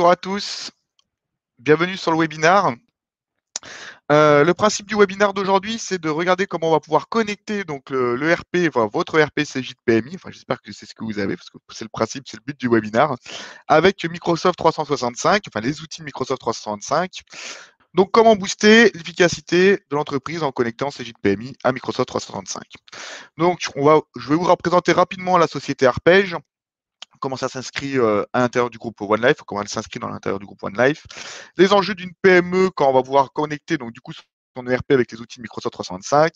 Bonjour à tous, bienvenue sur le webinaire. Le principe du webinaire d'aujourd'hui, c'est de regarder comment on va pouvoir connecter donc le RP, enfin votre RP CJ de PMI, enfin j'espère que c'est ce que vous avez, parce que c'est le principe, c'est le but du webinaire, avec Microsoft 365, enfin les outils de Microsoft 365. Donc comment booster l'efficacité de l'entreprise en connectant CJ de PMI à Microsoft 365. Donc je vais vous représenter rapidement la société Arpège, comment ça s'inscrit à l'intérieur du groupe One Life, comment elle s'inscrit dans l'intérieur du groupe One Life, les enjeux d'une PME quand on va pouvoir connecter donc du coup son ERP avec les outils de Microsoft 365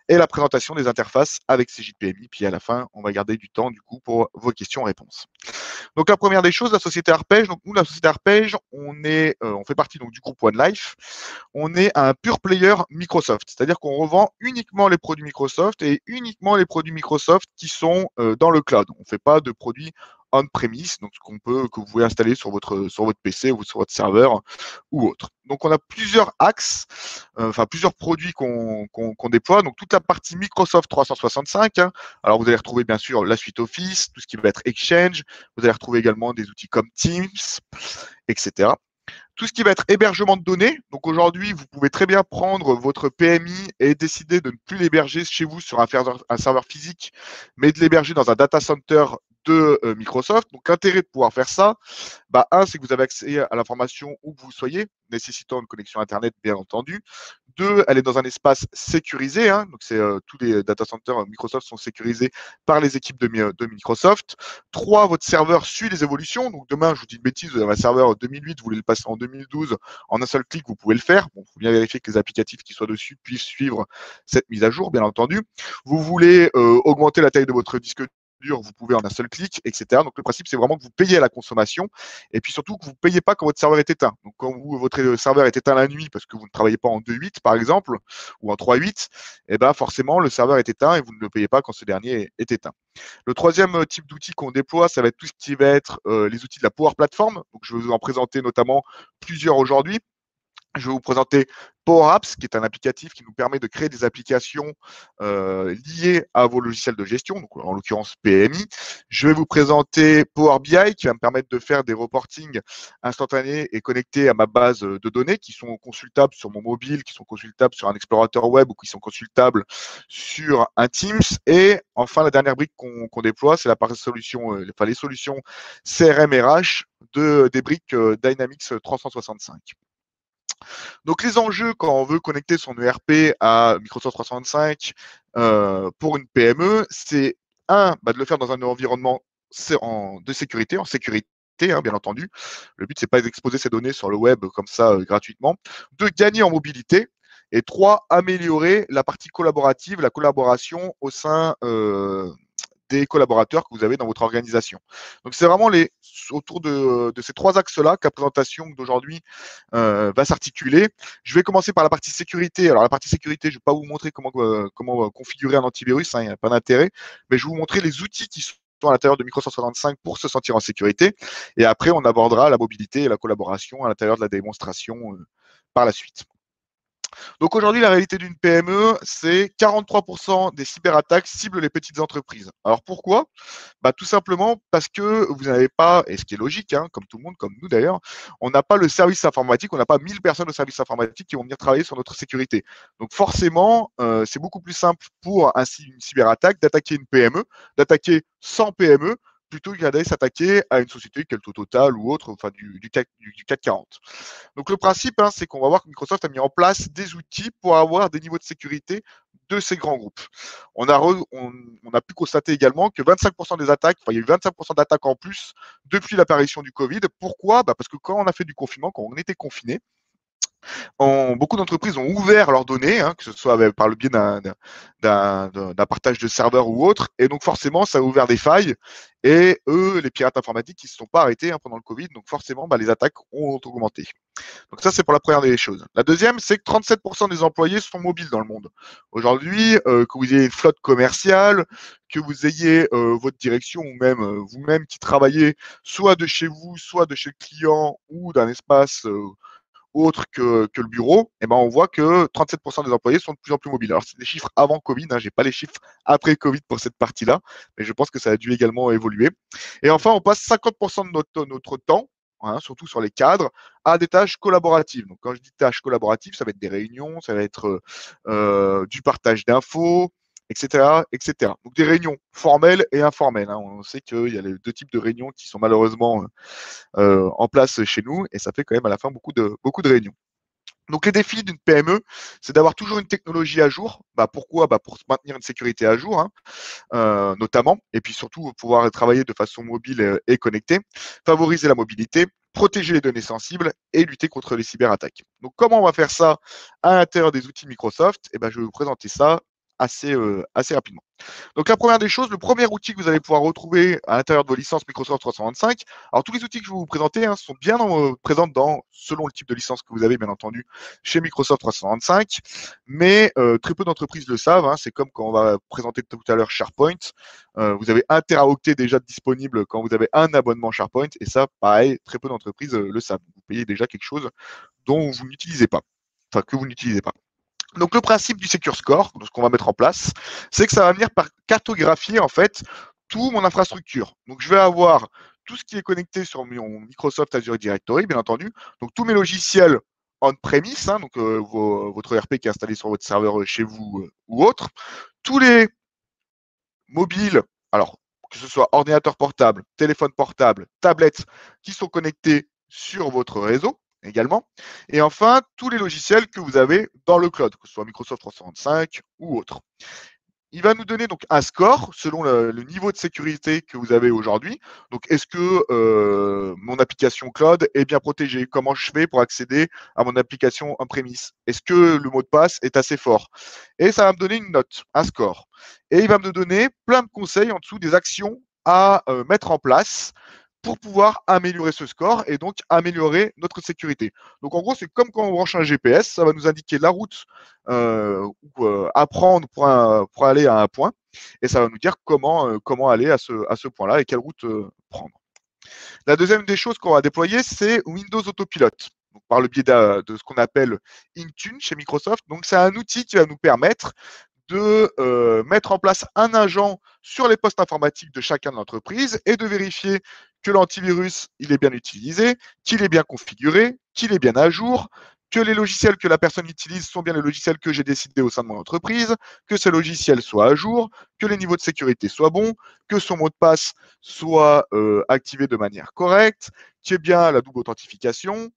et la présentation des interfaces avec CJPMI. Puis à la fin, on va garder du temps du coup pour vos questions-réponses. Donc la première des choses, la société Arpège. Donc nous, la société Arpège, on fait partie donc du groupe One Life. On est un pure player Microsoft, c'est-à-dire qu'on revend uniquement les produits Microsoft et uniquement les produits Microsoft qui sont dans le cloud. On ne fait pas de produits on-premise, donc que vous pouvez installer sur votre PC ou sur votre serveur ou autre. Donc on a plusieurs axes, enfin plusieurs produits qu'on déploie. Donc toute la partie Microsoft 365. Hein. Alors vous allez retrouver bien sûr la suite Office, tout ce qui va être Exchange. Vous allez retrouver également des outils comme Teams, etc. Tout ce qui va être hébergement de données. Donc aujourd'hui, vous pouvez très bien prendre votre PMI et décider de ne plus l'héberger chez vous sur un serveur physique, mais de l'héberger dans un data center de Microsoft. Donc l'intérêt de pouvoir faire ça, un, c'est que vous avez accès à l'information où que vous soyez, nécessitant une connexion Internet, bien entendu. Deux, elle est dans un espace sécurisé. Hein, donc tous les data centers Microsoft sont sécurisés par les équipes de Microsoft. Trois, votre serveur suit les évolutions. Donc demain, je vous dis une bêtise, vous avez un serveur 2008, vous voulez le passer en 2012, en un seul clic, vous pouvez le faire. Bon, il faut bien vérifier que les applicatifs qui soient dessus puissent suivre cette mise à jour, bien entendu. Vous voulez augmenter la taille de votre disque dur, vous pouvez en un seul clic, etc. Donc le principe, c'est vraiment que vous payez à la consommation et puis surtout que vous ne payez pas quand votre serveur est éteint. Donc quand votre serveur est éteint la nuit parce que vous ne travaillez pas en 2.8 par exemple ou en 3.8, et ben forcément le serveur est éteint et vous ne le payez pas quand ce dernier est éteint. Le troisième type d'outils qu'on déploie, ça va être tout ce qui va être les outils de la Power Platform. Donc je vais vous en présenter notamment plusieurs aujourd'hui. Je vais vous présenter Power Apps, qui est un applicatif qui nous permet de créer des applications liées à vos logiciels de gestion, donc en l'occurrence PMI. Je vais vous présenter Power BI, qui va me permettre de faire des reportings instantanés et connectés à ma base de données, qui sont consultables sur mon mobile, qui sont consultables sur un explorateur web ou qui sont consultables sur un Teams. Et enfin, la dernière brique qu'on déploie, c'est les solutions CRM RH des briques Dynamics 365. Donc les enjeux quand on veut connecter son ERP à Microsoft 365 pour une PME, c'est de le faire dans un environnement de sécurité, en sécurité. Hein, bien entendu. Le but, c'est pas d'exposer ses données sur le web comme ça gratuitement. De gagner en mobilité. Et trois, améliorer la partie collaborative, la collaboration au sein des collaborateurs que vous avez dans votre organisation. Donc, c'est vraiment autour de ces trois axes-là que la présentation d'aujourd'hui va s'articuler. Je vais commencer par la partie sécurité. Alors, la partie sécurité, je ne vais pas vous montrer comment configurer un antivirus, hein, il n'y a pas d'intérêt, mais je vais vous montrer les outils qui sont à l'intérieur de Microsoft 365 pour se sentir en sécurité. Et après, on abordera la mobilité et la collaboration à l'intérieur de la démonstration par la suite. Donc aujourd'hui, la réalité d'une PME, c'est 43% des cyberattaques ciblent les petites entreprises. Alors pourquoi? Tout simplement parce que vous n'avez pas, et ce qui est logique, hein, comme tout le monde, comme nous d'ailleurs, on n'a pas le service informatique, on n'a pas 1000 personnes au service informatique qui vont venir travailler sur notre sécurité. Donc forcément, c'est beaucoup plus simple pour une cyberattaque d'attaquer une PME, d'attaquer 100 PME, plutôt qu'à d'aller s'attaquer à une société qu'elle Total ou autre, enfin du CAC 40. Donc le principe, hein, c'est qu'on va voir que Microsoft a mis en place des outils pour avoir des niveaux de sécurité de ces grands groupes. On a pu constater également que 25% des attaques, il y a eu 25% d'attaques en plus depuis l'apparition du Covid. Pourquoi? Parce que quand on a fait du confinement, quand on était confiné, beaucoup d'entreprises ont ouvert leurs données, hein, que ce soit par le biais d'un partage de serveurs ou autre, et donc forcément, ça a ouvert des failles, et eux, les pirates informatiques, ils ne se sont pas arrêtés pendant le Covid, donc forcément, les attaques ont augmenté. Donc ça, c'est pour la première des choses. La deuxième, c'est que 37% des employés sont mobiles dans le monde. Aujourd'hui, que vous ayez une flotte commerciale, que vous ayez votre direction ou même vous-même qui travaillez soit de chez vous, soit de chez le client ou d'un espace autre que le bureau, on voit que 37% des employés sont de plus en plus mobiles. Alors, c'est des chiffres avant Covid, hein, je n'ai pas les chiffres après Covid pour cette partie-là, mais je pense que ça a dû également évoluer. Et enfin, on passe 50% de notre temps hein, surtout sur les cadres, à des tâches collaboratives. Donc, quand je dis tâches collaboratives, ça va être des réunions, ça va être du partage d'infos, etc., etc. Donc, des réunions formelles et informelles, hein. On sait qu'il y a les deux types de réunions qui sont malheureusement en place chez nous et ça fait quand même à la fin beaucoup de réunions. Donc, les défis d'une PME, c'est d'avoir toujours une technologie à jour. Bah, pourquoi? Bah, pour maintenir une sécurité à jour, hein, notamment, et puis surtout pouvoir travailler de façon mobile et connectée, favoriser la mobilité, protéger les données sensibles et lutter contre les cyberattaques. Donc, comment on va faire ça à l'intérieur des outils Microsoft? Eh ben, je vais vous présenter ça assez rapidement. Donc la première des choses, le premier outil que vous allez pouvoir retrouver à l'intérieur de vos licences Microsoft 325, alors tous les outils que je vais vous présenter sont bien présents selon le type de licence que vous avez bien entendu chez Microsoft 325, mais très peu d'entreprises le savent, hein. C'est comme quand on va présenter tout à l'heure SharePoint, vous avez 1 teraoctet déjà disponible quand vous avez un abonnement SharePoint, et ça pareil, très peu d'entreprises le savent. Vous payez déjà quelque chose dont vous n'utilisez pas, enfin que vous n'utilisez pas. Donc le principe du Secure Score, ce qu'on va mettre en place, c'est que ça va venir par cartographier en fait tout mon infrastructure. Donc je vais avoir tout ce qui est connecté sur mon Microsoft Azure Directory, bien entendu. Donc tous mes logiciels on-premise, hein, donc votre ERP qui est installé sur votre serveur chez vous ou autre. Tous les mobiles, alors que ce soit ordinateur portable, téléphone portable, tablette, qui sont connectés sur votre réseau également. Et enfin, tous les logiciels que vous avez dans le cloud, que ce soit Microsoft 365 ou autre. Il va nous donner donc un score selon le niveau de sécurité que vous avez aujourd'hui. Donc, est-ce que mon application cloud est bien protégée? Comment je fais pour accéder à mon application on-premise? Est-ce que le mot de passe est assez fort? Et ça va me donner une note, un score. Et il va me donner plein de conseils en dessous des actions à mettre en place pour pouvoir améliorer ce score et donc améliorer notre sécurité. Donc en gros, c'est comme quand on branche un GPS, ça va nous indiquer la route à prendre pour aller à un point et ça va nous dire comment aller à ce point-là et quelle route prendre. La deuxième des choses qu'on va déployer, c'est Windows Autopilot. Donc, par le biais de ce qu'on appelle Intune chez Microsoft. Donc, c'est un outil qui va nous permettre de mettre en place un agent sur les postes informatiques de chacun de l'entreprise et de vérifier que l'antivirus il est bien utilisé, qu'il est bien configuré, qu'il est bien à jour, que les logiciels que la personne utilise sont bien les logiciels que j'ai décidés au sein de mon entreprise, que ces logiciels soient à jour, que les niveaux de sécurité soient bons, que son mot de passe soit activé de manière correcte, qu'il y ait bien la double authentification,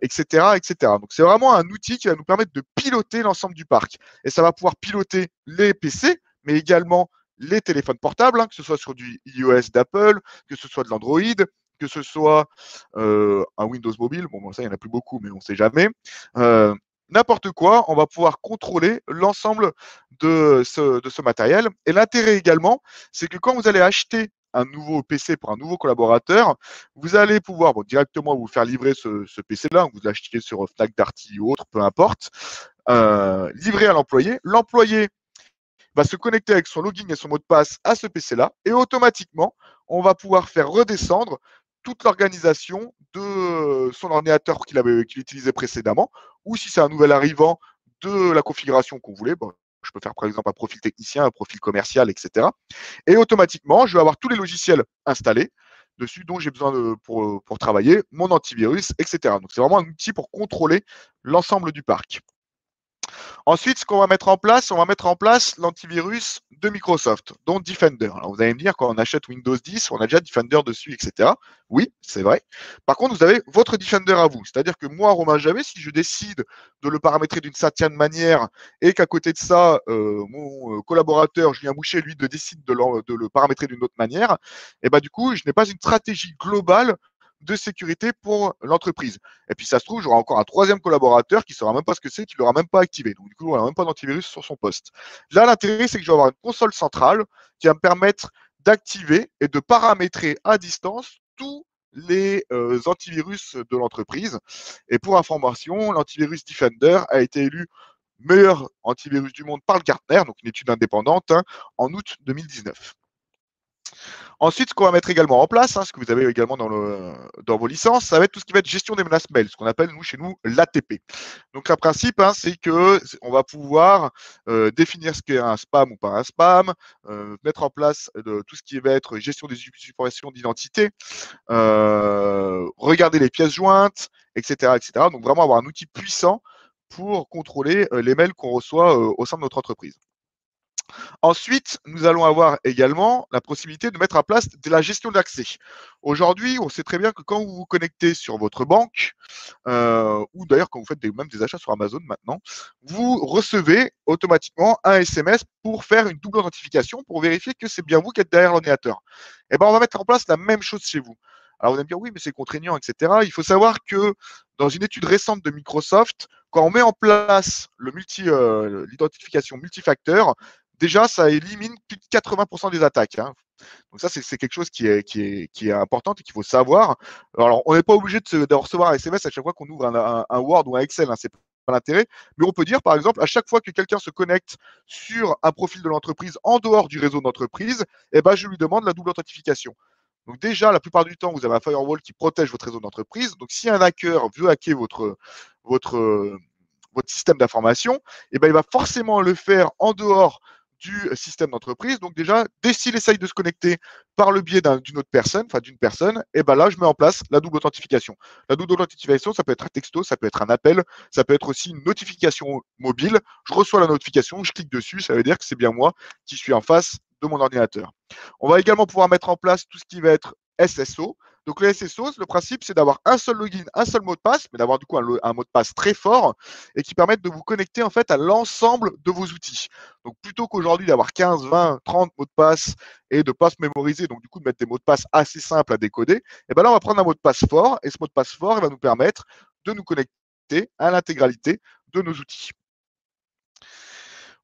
etc., etc. Donc, c'est vraiment un outil qui va nous permettre de piloter l'ensemble du parc. Et ça va pouvoir piloter les PC, mais également les téléphones portables, hein, que ce soit sur du iOS d'Apple, que ce soit de l'Android, que ce soit un Windows mobile. Bon, ça, il n'y en a plus beaucoup, mais on ne sait jamais. N'importe quoi, on va pouvoir contrôler l'ensemble de ce matériel. Et l'intérêt également, c'est que quand vous allez acheter un nouveau PC pour un nouveau collaborateur, vous allez pouvoir directement vous faire livrer ce PC-là, que vous l'achetiez sur Fnac, Darty ou autre, peu importe, livrer à l'employé. L'employé va se connecter avec son login et son mot de passe à ce PC-là et automatiquement, on va pouvoir faire redescendre toute l'organisation de son ordinateur qu'il utilisait précédemment ou si c'est un nouvel arrivant de la configuration qu'on voulait. Bon, je peux faire par exemple un profil technicien, un profil commercial, etc. Et automatiquement, je vais avoir tous les logiciels installés dessus dont j'ai besoin pour travailler, mon antivirus, etc. Donc c'est vraiment un outil pour contrôler l'ensemble du parc. Ensuite, ce qu'on va mettre en place, on va mettre en place l'antivirus de Microsoft, dont Defender. Alors, vous allez me dire, quand on achète Windows 10, on a déjà Defender dessus, etc. Oui, c'est vrai. Par contre, vous avez votre Defender à vous. C'est-à-dire que moi, Romain Javet, si je décide de le paramétrer d'une certaine manière et qu'à côté de ça, mon collaborateur, Julien Boucher, lui, décide de le paramétrer d'une autre manière, et ben, du coup, je n'ai pas une stratégie globale de sécurité pour l'entreprise. Et puis ça se trouve, j'aurai encore un troisième collaborateur qui ne saura même pas ce que c'est, qui ne l'aura même pas activé. Donc du coup, il n'aura même pas d'antivirus sur son poste. Là, l'intérêt, c'est que je vais avoir une console centrale qui va me permettre d'activer et de paramétrer à distance tous les antivirus de l'entreprise. Et pour information, l'antivirus Defender a été élu meilleur antivirus du monde par le Gartner, donc une étude indépendante, hein, en août 2019. Ensuite, ce qu'on va mettre également en place, ce que vous avez également dans vos licences, ça va être tout ce qui va être gestion des menaces mail, ce qu'on appelle chez nous l'ATP. Donc, le principe, c'est que on va pouvoir définir ce qu'est un spam ou pas un spam, mettre en place tout ce qui va être gestion des informations d'identité, regarder les pièces jointes, etc., etc. Donc, vraiment avoir un outil puissant pour contrôler les mails qu'on reçoit au sein de notre entreprise. Ensuite, nous allons avoir également la possibilité de mettre en place de la gestion d'accès. Aujourd'hui, on sait très bien que quand vous vous connectez sur votre banque, ou d'ailleurs quand vous faites même des achats sur Amazon maintenant, vous recevez automatiquement un SMS pour faire une double authentification pour vérifier que c'est bien vous qui êtes derrière l'ordinateur. Et ben, on va mettre en place la même chose chez vous. Alors vous allez me dire oui, mais c'est contraignant, etc. Il faut savoir que dans une étude récente de Microsoft, quand on met en place l'identification multifacteur, déjà ça élimine plus de 80% des attaques. Donc ça, c'est quelque chose qui est important et qu'il faut savoir. Alors, on n'est pas obligé de recevoir un SMS à chaque fois qu'on ouvre un Word ou un Excel, c'est pas l'intérêt. Mais on peut dire, par exemple, à chaque fois que quelqu'un se connecte sur un profil de l'entreprise en dehors du réseau d'entreprise, eh ben, je lui demande la double authentification. Donc déjà, la plupart du temps, vous avez un firewall qui protège votre réseau d'entreprise. Donc si un hacker veut hacker votre, votre système d'information, eh ben, il va forcément le faire en dehors du système d'entreprise. Donc déjà, dès s'il essaye de se connecter par le biais d'une autre personne, et ben là, je mets en place la double authentification. La double authentification, ça peut être un texto, ça peut être un appel, ça peut être aussi une notification mobile. Je reçois la notification, je clique dessus, ça veut dire que c'est bien moi qui suis en face de mon ordinateur. On va également pouvoir mettre en place tout ce qui va être SSO. Donc le SSO, le principe, c'est d'avoir un seul login, un seul mot de passe, mais d'avoir du coup un mot de passe très fort et qui permettent de vous connecter en fait à l'ensemble de vos outils. Donc plutôt qu'aujourd'hui d'avoir 15, 20, 30 mots de passe et de ne pas se mémoriser, donc du coup de mettre des mots de passe assez simples à décoder, et ben là on va prendre un mot de passe fort et ce mot de passe fort il va nous permettre de nous connecter à l'intégralité de nos outils.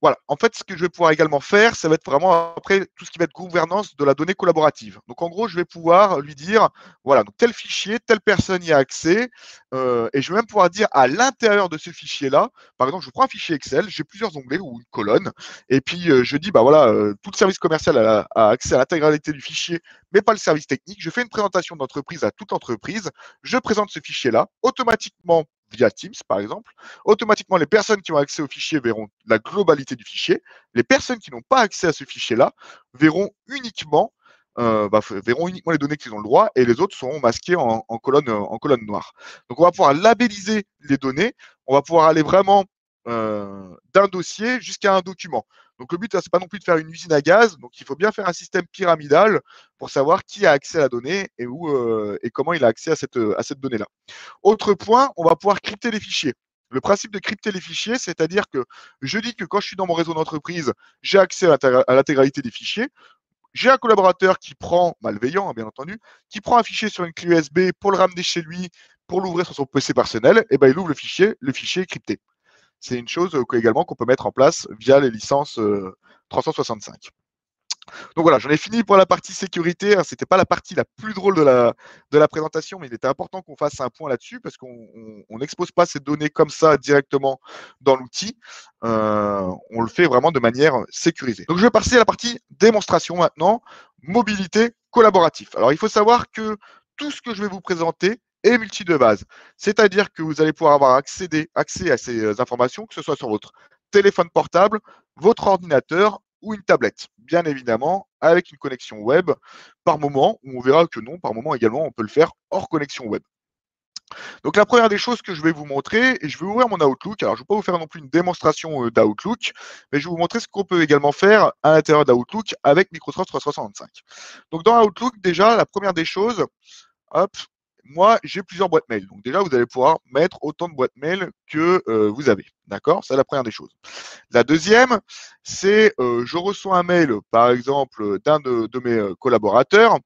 Voilà. En fait, ce que je vais pouvoir également faire, ça va être vraiment après tout ce qui va être gouvernance de la donnée collaborative. Donc, en gros, je vais pouvoir lui dire, voilà, donc tel fichier, telle personne y a accès, et je vais même pouvoir dire à l'intérieur de ce fichier-là, par exemple, je prends un fichier Excel, j'ai plusieurs onglets ou une colonne, et puis je dis, bah voilà, tout le service commercial a accès à l'intégralité du fichier, mais pas le service technique. Je fais une présentation d'entreprise à toute l'entreprise, je présente ce fichier-là automatiquement via Teams, par exemple. Automatiquement, les personnes qui ont accès au fichier verront la globalité du fichier. Les personnes qui n'ont pas accès à ce fichier-là verront uniquement les données qu'ils ont le droit et les autres seront masquées en colonne noire. Donc, on va pouvoir labelliser les données. On va pouvoir aller vraiment d'un dossier jusqu'à un document. Donc, le but, c'est pas non plus de faire une usine à gaz. Donc, il faut bien faire un système pyramidal pour savoir qui a accès à la donnée et où et comment il a accès à cette donnée-là. Autre point, on va pouvoir crypter les fichiers. Le principe de crypter les fichiers, c'est-à-dire que je dis que quand je suis dans mon réseau d'entreprise, j'ai accès à l'intégralité des fichiers. J'ai un collaborateur qui prend, malveillant bien entendu, qui prend un fichier sur une clé USB pour le ramener chez lui, pour l'ouvrir sur son PC personnel, et ben il ouvre le fichier est crypté. C'est une chose également qu'on peut mettre en place via les licences 365. Donc voilà, j'en ai fini pour la partie sécurité. C'était pas la partie la plus drôle de la présentation, mais il était important qu'on fasse un point là-dessus parce qu'on n'expose pas ces données comme ça directement dans l'outil. On le fait vraiment de manière sécurisée. Donc je vais passer à la partie démonstration maintenant, mobilité collaborative. Alors il faut savoir que tout ce que je vais vous présenter est multi de base. C'est-à-dire que vous allez pouvoir avoir accès à ces informations, que ce soit sur votre téléphone portable, votre ordinateur ou une tablette, bien évidemment, avec une connexion web par moment, où on verra que non, par moment également, on peut le faire hors connexion web. Donc la première des choses que je vais vous montrer, et je vais ouvrir mon Outlook, alors je ne vais pas vous faire non plus une démonstration d'Outlook, mais je vais vous montrer ce qu'on peut également faire à l'intérieur d'Outlook avec Microsoft 365. Donc dans Outlook, déjà, la première des choses, hop, moi, j'ai plusieurs boîtes mail. Donc déjà, vous allez pouvoir mettre autant de boîtes mail que vous avez. D'accord? C'est la première des choses. La deuxième, c'est je reçois un mail, par exemple, d'un de mes collaborateurs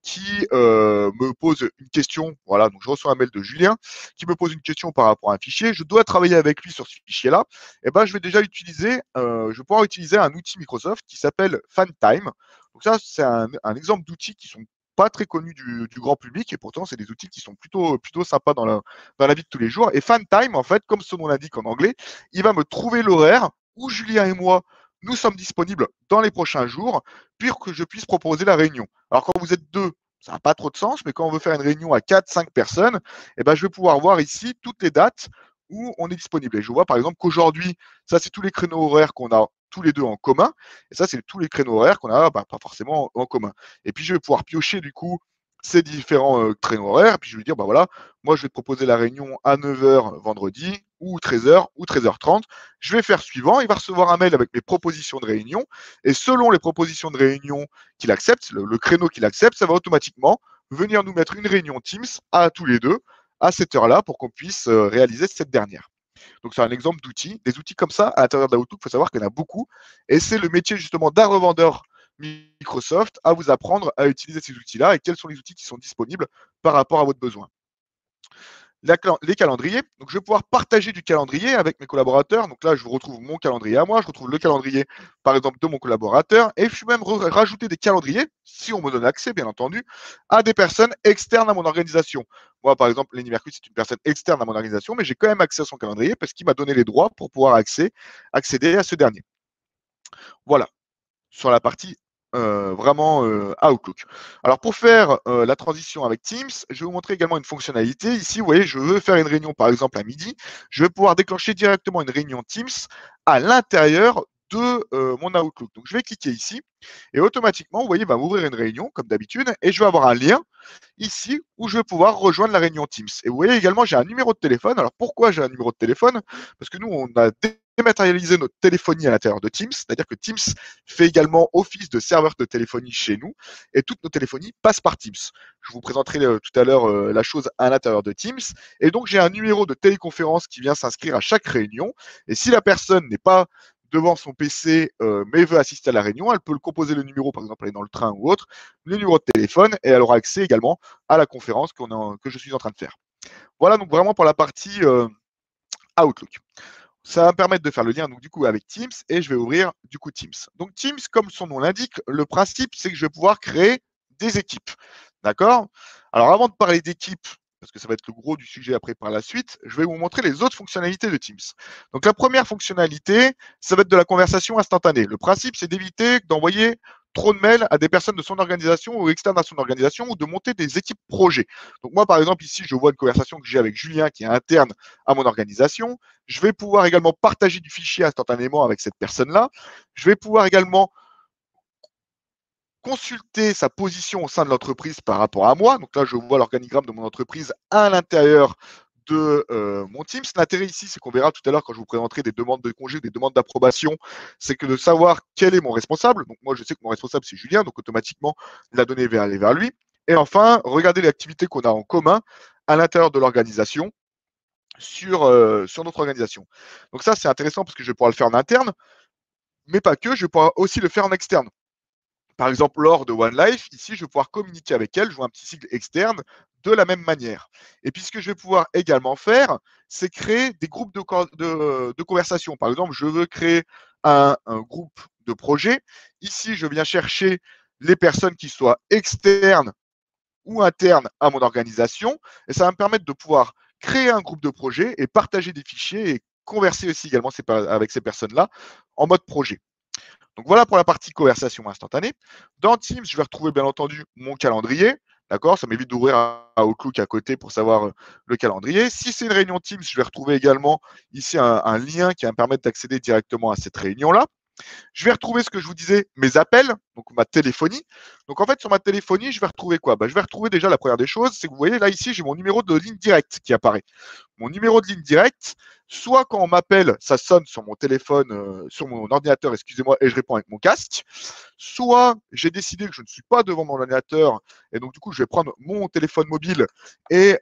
qui me pose une question. Voilà, donc je reçois un mail de Julien qui me pose une question par rapport à un fichier. Je dois travailler avec lui sur ce fichier-là. Et ben, je vais déjà utiliser, je vais pouvoir utiliser un outil Microsoft qui s'appelle FanTime. Donc ça, c'est un exemple d'outils qui sont pas très connus du grand public et pourtant c'est des outils qui sont plutôt sympas dans la vie de tous les jours. Et FanTime, en fait, comme son nom l'indique en anglais, il va me trouver l'horaire où Julien et moi nous sommes disponibles dans les prochains jours pour que je puisse proposer la réunion. Alors quand vous êtes deux, ça n'a pas trop de sens, mais quand on veut faire une réunion à 4, 5 personnes, eh ben, je vais pouvoir voir ici toutes les dates où on est disponible. Et je vois par exemple qu'aujourd'hui, ça c'est tous les créneaux horaires qu'on a tous les deux en commun, et ça c'est tous les créneaux horaires qu'on a pas forcément en commun. Et puis je vais pouvoir piocher du coup ces différents créneaux horaires, et puis je vais dire, bah voilà, moi je vais te proposer la réunion à 9 heures vendredi, ou 13 heures ou 13h30. Je vais faire suivant, il va recevoir un mail avec mes propositions de réunion, et selon les propositions de réunion qu'il accepte, le créneau qu'il accepte, ça va automatiquement venir nous mettre une réunion Teams à tous les deux à cette heure-là pour qu'on puisse réaliser cette dernière. Donc c'est un exemple d'outils. Des outils comme ça à l'intérieur d'Outlook, il faut savoir qu'il y en a beaucoup. Et c'est le métier justement d'un revendeur Microsoft à vous apprendre à utiliser ces outils-là et quels sont les outils qui sont disponibles par rapport à votre besoin. Les calendriers. Donc, je vais pouvoir partager du calendrier avec mes collaborateurs. Donc là, je retrouve mon calendrier à moi, je retrouve le calendrier, par exemple, de mon collaborateur, et je suis même rajouter des calendriers, si on me donne accès, bien entendu, à des personnes externes à mon organisation. Moi, par exemple, Lenny Mercus, c'est une personne externe à mon organisation, mais j'ai quand même accès à son calendrier parce qu'il m'a donné les droits pour pouvoir accéder à ce dernier. Voilà, sur la partie vraiment Outlook. Alors pour faire la transition avec Teams, je vais vous montrer également une fonctionnalité. Ici, vous voyez, je veux faire une réunion par exemple à midi. Je vais pouvoir déclencher directement une réunion Teams à l'intérieur de mon Outlook. Donc je vais cliquer ici et automatiquement, vous voyez, il va m'ouvrir une réunion comme d'habitude et je vais avoir un lien ici où je vais pouvoir rejoindre la réunion Teams. Et vous voyez également, j'ai un numéro de téléphone. Alors pourquoi j'ai un numéro de téléphone? Parce que nous, on a dématérialisé notre téléphonie à l'intérieur de Teams, c'est-à-dire que Teams fait également office de serveur de téléphonie chez nous et toutes nos téléphonies passent par Teams. Je vous présenterai tout à l'heure la chose à l'intérieur de Teams. Et donc, j'ai un numéro de téléconférence qui vient s'inscrire à chaque réunion. Et si la personne n'est pas devant son PC mais veut assister à la réunion, elle peut le composer le numéro, par exemple, elle est dans le train ou autre, le numéro de téléphone et elle aura accès également à la conférence que je suis en train de faire. Voilà donc vraiment pour la partie Outlook. Ça va me permettre de faire le lien donc, du coup avec Teams et je vais ouvrir du coup Teams. Donc Teams, comme son nom l'indique, le principe c'est que je vais pouvoir créer des équipes. D'accord? Alors avant de parler d'équipes, parce que ça va être le gros du sujet après par la suite, je vais vous montrer les autres fonctionnalités de Teams. Donc la première fonctionnalité, ça va être de la conversation instantanée. Le principe c'est d'éviter d'envoyer trop de mails à des personnes de son organisation ou externes à son organisation ou de monter des équipes projets. Donc moi par exemple ici je vois une conversation que j'ai avec Julien qui est interne à mon organisation. Je vais pouvoir également partager du fichier instantanément avec cette personne-là. Je vais pouvoir également consulter sa position au sein de l'entreprise par rapport à moi. Donc là, je vois l'organigramme de mon entreprise à l'intérieur de mon Teams. L'intérêt ici, c'est qu'on verra tout à l'heure quand je vous présenterai des demandes de congé, des demandes d'approbation, c'est que de savoir quel est mon responsable. Donc moi, je sais que mon responsable, c'est Julien, donc automatiquement, la donnée va aller vers lui. Et enfin, regardez l'activité qu'on a en commun à l'intérieur de l'organisation sur notre organisation. Donc ça, c'est intéressant parce que je vais pouvoir le faire en interne, mais pas que, je vais pouvoir aussi le faire en externe. Par exemple, lors de One Life, ici, je vais pouvoir communiquer avec elle, je vois un petit sigle externe, de la même manière. Et puis, ce que je vais pouvoir également faire, c'est créer des groupes de conversation. Par exemple, je veux créer un groupe de projet. Ici, je viens chercher les personnes qui soient externes ou internes à mon organisation. Et ça va me permettre de pouvoir créer un groupe de projet et partager des fichiers et converser aussi également avec ces personnes-là en mode projet. Donc voilà pour la partie conversation instantanée. Dans Teams, je vais retrouver bien entendu mon calendrier. D'accord? Ça m'évite d'ouvrir un Outlook à côté pour savoir le calendrier. Si c'est une réunion Teams, je vais retrouver également ici un lien qui va me permettre d'accéder directement à cette réunion-là. Je vais retrouver ce que je vous disais, mes appels, donc ma téléphonie. Donc en fait, sur ma téléphonie, je vais retrouver quoi? Je vais retrouver déjà la première des choses, c'est que vous voyez là ici, j'ai mon numéro de ligne directe qui apparaît. Mon numéro de ligne directe, soit quand on m'appelle, ça sonne sur mon téléphone, sur mon ordinateur, excusez-moi, et je réponds avec mon casque. Soit j'ai décidé que je ne suis pas devant mon ordinateur et donc du coup, je vais prendre mon téléphone mobile et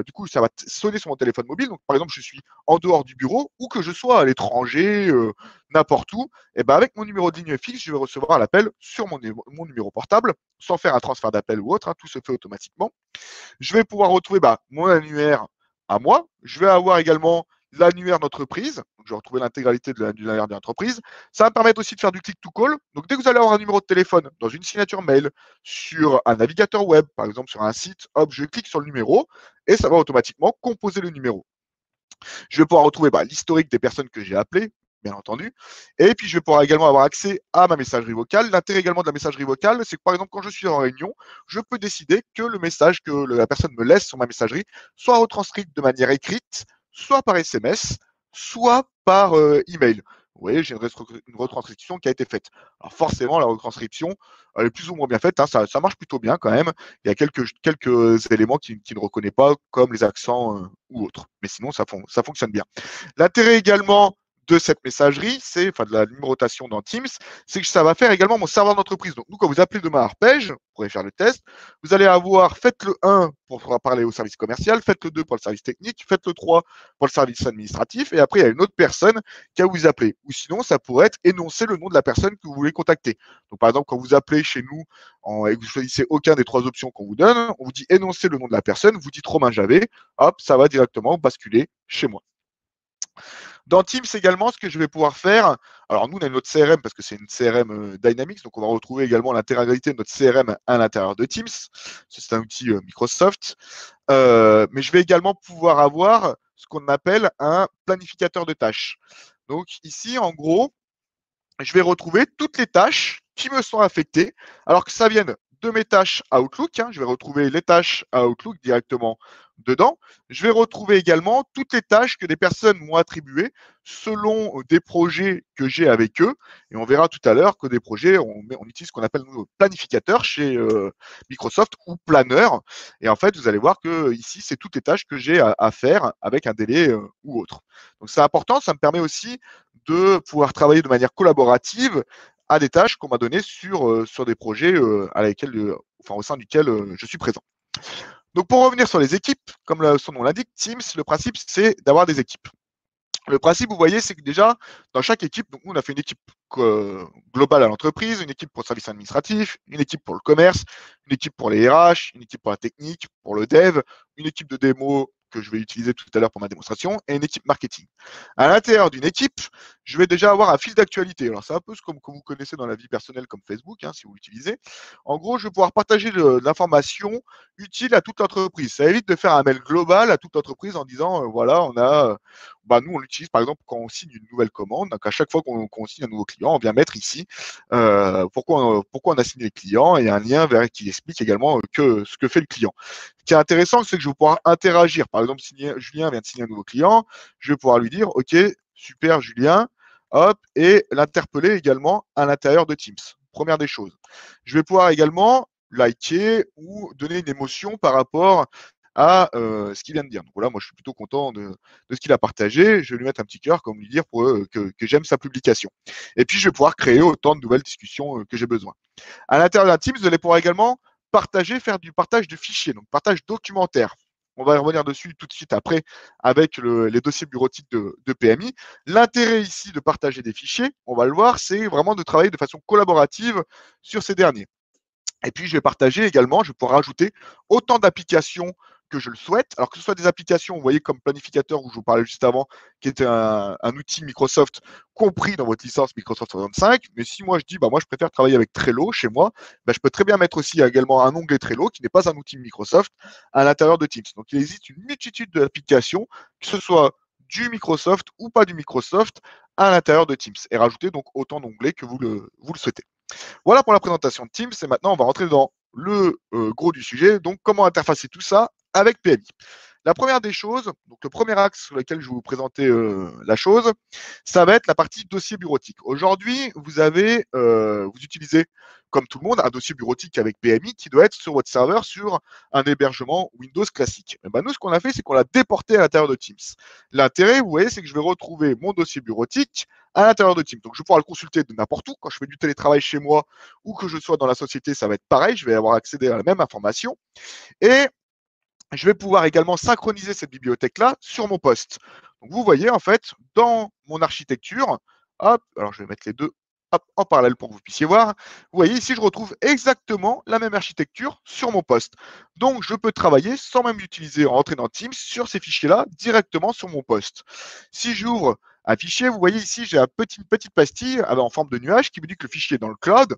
du coup, ça va sonner sur mon téléphone mobile. Donc par exemple, je suis en dehors du bureau ou que je sois à l'étranger, n'importe où, et ben avec mon numéro de ligne fixe, je vais recevoir l'appel sur mon numéro portable sans faire un transfert d'appel ou autre, hein, tout se fait automatiquement. Je vais pouvoir retrouver mon annuaire à moi. Je vais avoir également l'annuaire d'entreprise. Je vais retrouver l'intégralité de l'annuaire de l'entreprise. Ça va me permettre aussi de faire du click to call. Donc, dès que vous allez avoir un numéro de téléphone dans une signature mail, sur un navigateur web, par exemple sur un site, hop, je clique sur le numéro et ça va automatiquement composer le numéro. Je vais pouvoir retrouver l'historique des personnes que j'ai appelées. bien entendu. Et puis, je vais pouvoir également avoir accès à ma messagerie vocale. L'intérêt également de la messagerie vocale, c'est que par exemple, quand je suis en réunion, je peux décider que le message que la personne me laisse sur ma messagerie soit retranscrit de manière écrite, soit par SMS, soit par email. Vous voyez, j'ai une retranscription qui a été faite. Alors forcément, la retranscription, elle est plus ou moins bien faite, hein, ça marche plutôt bien quand même. Il y a quelques éléments qui ne reconnaît pas, comme les accents ou autres. Mais sinon, ça fonctionne bien. L'intérêt également de cette messagerie, de la numérotation dans Teams, c'est que ça va faire également mon serveur d'entreprise. Donc, nous, quand vous appelez demain Arpège, vous pourrez faire le test, vous allez avoir, faites le 1 pour parler au service commercial, faites le 2 pour le service technique, faites le 3 pour le service administratif, et après, il y a une autre personne qui va vous appeler. Ou sinon, ça pourrait être énoncer le nom de la personne que vous voulez contacter. Donc, par exemple, quand vous appelez chez nous et que vous choisissez aucun des 3 options qu'on vous donne, on vous dit énoncer le nom de la personne, vous dites Romain Javet, hop, ça va directement basculer chez moi. Dans Teams également, ce que je vais pouvoir faire, alors nous, on a notre CRM parce que c'est une CRM Dynamics, donc on va retrouver également l'intégralité de notre CRM à l'intérieur de Teams. C'est un outil Microsoft. Mais je vais également pouvoir avoir ce qu'on appelle un planificateur de tâches. Donc ici, en gros, je vais retrouver toutes les tâches qui me sont affectées, alors que ça vienne de mes tâches Outlook. Je vais retrouver les tâches à Outlook directement dedans. Je vais retrouver également toutes les tâches que des personnes m'ont attribuées selon des projets que j'ai avec eux. Et on verra tout à l'heure que des projets, on utilise ce qu'on appelle nous, planificateur chez Microsoft ou planeur. Et en fait, vous allez voir que ici, c'est toutes les tâches que j'ai à faire avec un délai ou autre. Donc c'est important, ça me permet aussi de pouvoir travailler de manière collaborative à des tâches qu'on m'a données sur des projets au sein duquel je suis présent. Donc pour revenir sur les équipes, comme son nom l'indique, Teams, le principe c'est d'avoir des équipes. Le principe, vous voyez, c'est que déjà, dans chaque équipe, donc nous, on a fait une équipe globale à l'entreprise, une équipe pour le service administratif, une équipe pour le commerce, une équipe pour les RH, une équipe pour la technique, pour le dev, une équipe de démo que je vais utiliser tout à l'heure pour ma démonstration, et une équipe marketing. À l'intérieur d'une équipe, je vais déjà avoir un fil d'actualité. Alors, c'est un peu comme vous connaissez dans la vie personnelle comme Facebook, si vous l'utilisez. En gros, je vais pouvoir partager de l'information utile à toute l'entreprise. Ça évite de faire un mail global à toute l'entreprise en disant, voilà, on a nous, on l'utilise par exemple quand on signe une nouvelle commande. Donc, à chaque fois qu'on signe un nouveau client, on vient mettre ici pourquoi on a signé le client et un lien qui explique également ce que fait le client. Ce qui est intéressant, c'est que je vais pouvoir interagir. Par exemple, Julien vient de signer un nouveau client, je vais pouvoir lui dire, OK, super Julien, hop, et l'interpeller également à l'intérieur de Teams. Première des choses. Je vais pouvoir également liker ou donner une émotion par rapport à ce qu'il vient de dire. Donc voilà, moi je suis plutôt content de ce qu'il a partagé. Je vais lui mettre un petit cœur, comme lui dire que j'aime sa publication. Et puis je vais pouvoir créer autant de nouvelles discussions que j'ai besoin. À l'intérieur d'un Teams, vous allez pouvoir également faire du partage de fichiers, donc partage documentaire. On va revenir dessus tout de suite après avec les dossiers bureautiques de PMI. L'intérêt ici de partager des fichiers, on va le voir, c'est vraiment de travailler de façon collaborative sur ces derniers. Et puis, je vais partager également, je vais pouvoir rajouter autant d'applications que je le souhaite. Alors que ce soit des applications, vous voyez, comme planificateur, où je vous parlais juste avant, qui était un outil Microsoft compris dans votre licence Microsoft 365. Mais si moi, je dis, moi, je préfère travailler avec Trello chez moi, je peux très bien mettre aussi également un onglet Trello, qui n'est pas un outil Microsoft, à l'intérieur de Teams. Donc, il existe une multitude d'applications, que ce soit du Microsoft ou pas du Microsoft, à l'intérieur de Teams. Et rajouter donc autant d'onglets que vous le souhaitez. Voilà pour la présentation de Teams. Et maintenant, on va rentrer dans le gros du sujet. Donc, comment interfacer tout ça avec PMI. La première des choses, donc le premier axe sur lequel je vais vous présenter la chose, ça va être la partie dossier bureautique. Aujourd'hui, vous utilisez, comme tout le monde, un dossier bureautique avec PMI qui doit être sur votre serveur sur un hébergement Windows classique. Et nous, ce qu'on a fait, c'est qu'on l'a déporté à l'intérieur de Teams. L'intérêt, vous voyez, c'est que je vais retrouver mon dossier bureautique à l'intérieur de Teams. Donc, je vais pouvoir le consulter de n'importe où. Quand je fais du télétravail chez moi ou que je sois dans la société, ça va être pareil. Je vais avoir accès à la même information. Et je vais pouvoir également synchroniser cette bibliothèque-là sur mon poste. Donc, vous voyez, en fait, dans mon architecture, hop, alors je vais mettre les deux en parallèle pour que vous puissiez voir. Vous voyez, ici, je retrouve exactement la même architecture sur mon poste. Donc, je peux travailler sans même utiliser, rentrer dans Teams, sur ces fichiers-là, directement sur mon poste. Si j'ouvre un fichier, vous voyez ici, j'ai une petite pastille en forme de nuage qui me dit que le fichier est dans le cloud,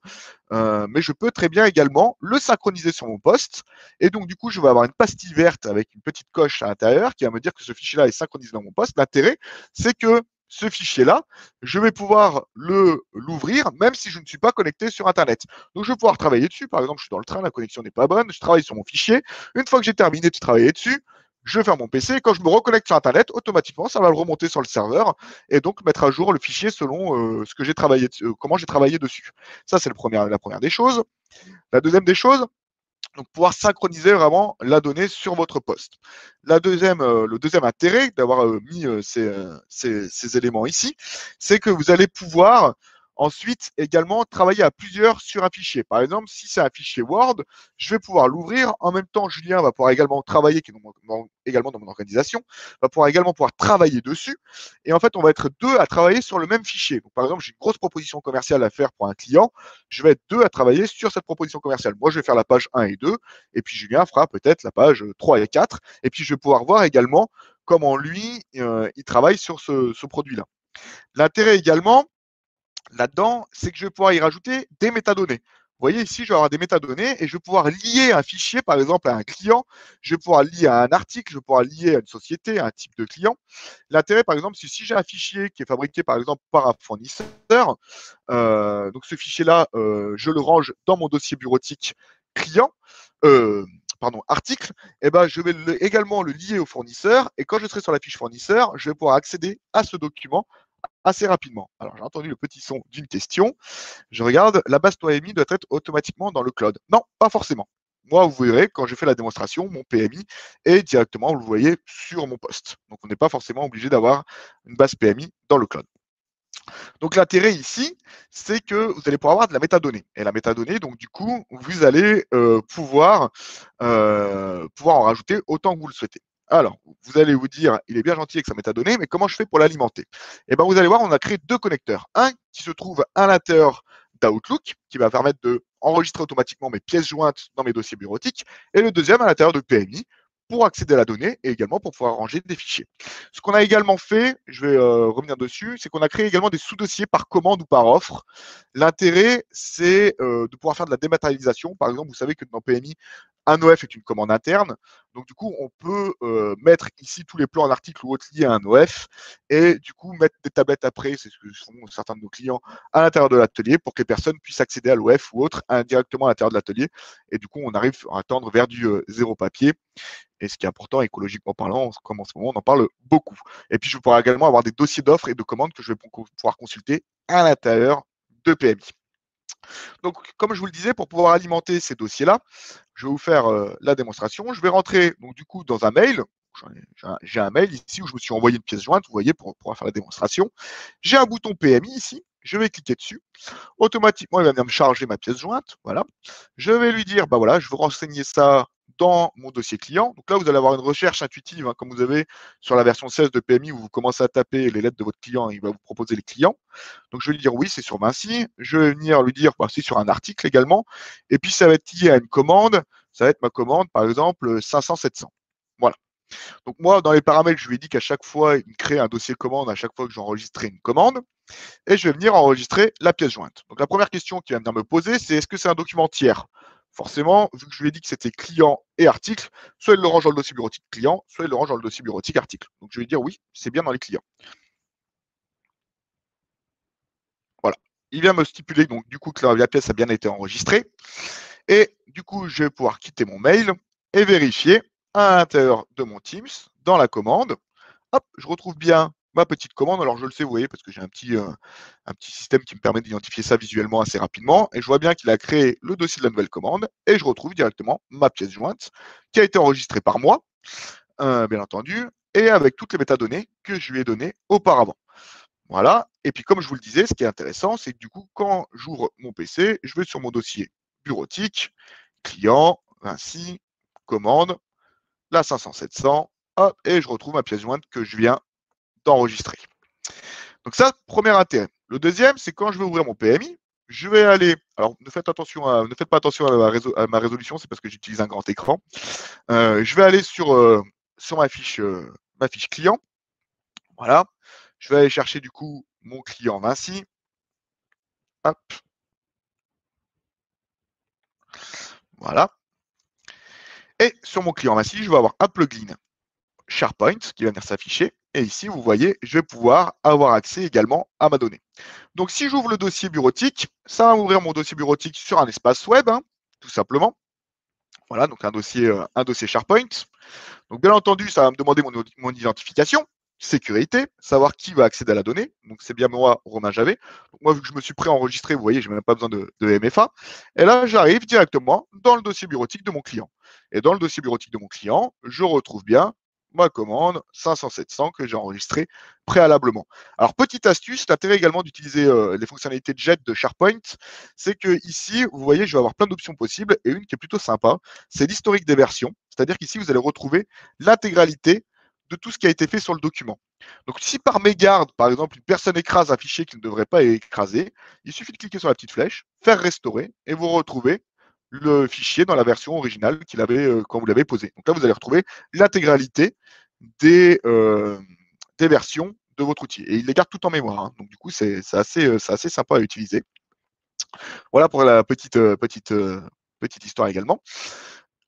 mais je peux très bien également le synchroniser sur mon poste. Et donc, du coup, je vais avoir une pastille verte avec une petite coche à l'intérieur qui va me dire que ce fichier-là est synchronisé dans mon poste. L'intérêt, c'est que ce fichier-là, je vais pouvoir l'ouvrir même si je ne suis pas connecté sur Internet. Donc, je vais pouvoir travailler dessus. Par exemple, je suis dans le train, la connexion n'est pas bonne, je travaille sur mon fichier. Une fois que j'ai terminé de travailler dessus, je ferme mon PC et quand je me reconnecte sur Internet, automatiquement, ça va le remonter sur le serveur et donc mettre à jour le fichier selon ce que j'ai travaillé, comment j'ai travaillé dessus. Ça, c'est la première des choses. La deuxième des choses, donc pouvoir synchroniser vraiment la donnée sur votre poste. Le deuxième intérêt d'avoir mis ces éléments ici, c'est que vous allez pouvoir ensuite également travailler à plusieurs sur un fichier. Par exemple, si c'est un fichier Word, je vais pouvoir l'ouvrir. En même temps, Julien va pouvoir également travailler, qui est également dans mon organisation, va pouvoir également pouvoir travailler dessus. Et en fait, on va être deux à travailler sur le même fichier. Donc, par exemple, j'ai une grosse proposition commerciale à faire pour un client. Je vais être deux à travailler sur cette proposition commerciale. Moi, je vais faire la page 1 et 2, et puis Julien fera peut-être la page 3 et 4. Et puis, je vais pouvoir voir également comment lui, il travaille sur ce produit-là. L'intérêt également, là-dedans, c'est que je vais pouvoir y rajouter des métadonnées. Vous voyez ici, je vais avoir des métadonnées et je vais pouvoir lier un fichier, par exemple, à un client. Je vais pouvoir lier à un article, je vais pouvoir lier à une société, à un type de client. L'intérêt, par exemple, c'est si j'ai un fichier qui est fabriqué, par exemple, par un fournisseur, donc ce fichier-là, je le range dans mon dossier bureautique client, article, et ben, je vais également le lier au fournisseur. Et quand je serai sur la fiche fournisseur, je vais pouvoir accéder à ce document assez rapidement. Alors, j'ai entendu le petit son d'une question. Je regarde, la base PMI doit être automatiquement dans le cloud. Non, pas forcément. Moi, vous verrez, quand j'ai fait la démonstration, mon PMI est directement, vous le voyez, sur mon poste. Donc, on n'est pas forcément obligé d'avoir une base PMI dans le cloud. Donc, l'intérêt ici, c'est que vous allez pouvoir avoir de la métadonnée. Et la métadonnée, donc, du coup, vous allez pouvoir en rajouter autant que vous le souhaitez. Alors, vous allez vous dire, il est bien gentil avec sa métadonnée, mais comment je fais pour l'alimenter? Eh bien, vous allez voir, on a créé deux connecteurs. Un qui se trouve à l'intérieur d'Outlook, qui va permettre d'enregistrer automatiquement mes pièces jointes dans mes dossiers bureautiques, et le deuxième à l'intérieur de PMI, pour accéder à la donnée et également pour pouvoir ranger des fichiers. Ce qu'on a également fait, je vais revenir dessus, c'est qu'on a créé également des sous-dossiers par commande ou par offre. L'intérêt, c'est de pouvoir faire de la dématérialisation. Par exemple, vous savez que dans PMI, un OF est une commande interne. Donc, du coup, on peut mettre ici tous les plans en article ou autres liés à un OF et du coup, mettre des tablettes après, c'est ce que font certains de nos clients à l'intérieur de l'atelier pour que les personnes puissent accéder à l'OF ou autre directement à l'intérieur de l'atelier. Et du coup, on arrive à tendre vers du zéro papier. Et ce qui est important, écologiquement parlant, comme en ce moment, on en parle beaucoup. Et puis, je pourrai également avoir des dossiers d'offres et de commandes que je vais pouvoir consulter à l'intérieur de PMI. Donc, comme je vous le disais, pour pouvoir alimenter ces dossiers-là, je vais vous faire la démonstration. Je vais rentrer donc du coup dans un mail. J'ai un mail ici où je me suis envoyé une pièce jointe, vous voyez, pour pouvoir faire la démonstration. J'ai un bouton PMI ici. Je vais cliquer dessus. Automatiquement, il va venir me charger ma pièce jointe. Voilà. Je vais lui dire, bah voilà, je veux renseigner ça dans mon dossier client. Donc là, vous allez avoir une recherche intuitive, hein, comme vous avez sur la version 16 de PMI, où vous commencez à taper les lettres de votre client et il va vous proposer les clients. Donc je vais lui dire oui, c'est sur Vinci. Je vais venir lui dire, bah, c'est sur un article également. Et puis ça va être lié à une commande. Ça va être ma commande, par exemple, 500-700. Voilà. Donc moi, dans les paramètres, je lui ai dit qu'à chaque fois, il me crée un dossier commande à chaque fois que j'enregistrais une commande. Et je vais venir enregistrer la pièce jointe. Donc la première question qu'il va venir me poser, c'est est-ce que c'est un document tiers? Forcément, vu que je lui ai dit que c'était client et article, soit il le range dans le dossier bureautique client, soit il le range dans le dossier bureautique article. Donc je vais lui dire oui, c'est bien dans les clients. Voilà. Il vient me stipuler donc du coup que la pièce a bien été enregistrée. Et du coup, je vais pouvoir quitter mon mail et vérifier à l'intérieur de mon Teams, dans la commande. Hop, je retrouve bien ma petite commande. Alors, je le sais, vous voyez, parce que j'ai un petit système qui me permet d'identifier ça visuellement assez rapidement. Et je vois bien qu'il a créé le dossier de la nouvelle commande et je retrouve directement ma pièce jointe qui a été enregistrée par moi, bien entendu, et avec toutes les métadonnées que je lui ai données auparavant. Voilà. Et puis, comme je vous le disais, ce qui est intéressant, c'est que du coup, quand j'ouvre mon PC, je vais sur mon dossier bureautique, client, Vinci, commande, la 500-700, hop, et je retrouve ma pièce jointe que je viens d'enregistrer. Donc ça, premier intérêt. Le deuxième, c'est quand je vais ouvrir mon PMI, je vais aller. Alors, ne faites pas attention à ma résolution, c'est parce que j'utilise un grand écran. Je vais aller sur ma fiche client. Voilà. Je vais aller chercher du coup mon client Vinci. Hop. Voilà. Et sur mon client Vinci, je vais avoir un plugin SharePoint qui va venir s'afficher Et ici, vous voyez, je vais pouvoir avoir accès également à ma donnée. Donc, si j'ouvre le dossier bureautique, ça va m'ouvrir mon dossier bureautique sur un espace web, hein, tout simplement. Voilà, donc un dossier SharePoint. Donc, bien entendu, ça va me demander mon identification, sécurité, savoir qui va accéder à la donnée. Donc, c'est bien moi, Romain Javet. Donc, moi, vu que je me suis préenregistré, vous voyez, je n'ai même pas besoin de MFA. Et là, j'arrive directement dans le dossier bureautique de mon client. Et dans le dossier bureautique de mon client, je retrouve bien ma commande 500-700 que j'ai enregistrée préalablement. Alors, petite astuce, l'intérêt également d'utiliser les fonctionnalités de JET de SharePoint, c'est que ici, vous voyez, je vais avoir plein d'options possibles et une qui est plutôt sympa, c'est l'historique des versions. C'est-à-dire qu'ici, vous allez retrouver l'intégralité de tout ce qui a été fait sur le document. Donc, si par mégarde, par exemple, une personne écrase un fichier qui ne devrait pas être écrasé, il suffit de cliquer sur la petite flèche, faire restaurer, et vous retrouvez le fichier dans la version originale qu'il avait quand vous l'avez posé. Donc là, vous allez retrouver l'intégralité des versions de votre outil. Et il les garde tout en mémoire. Hein. Donc du coup, c'est assez sympa à utiliser. Voilà pour la petite histoire également.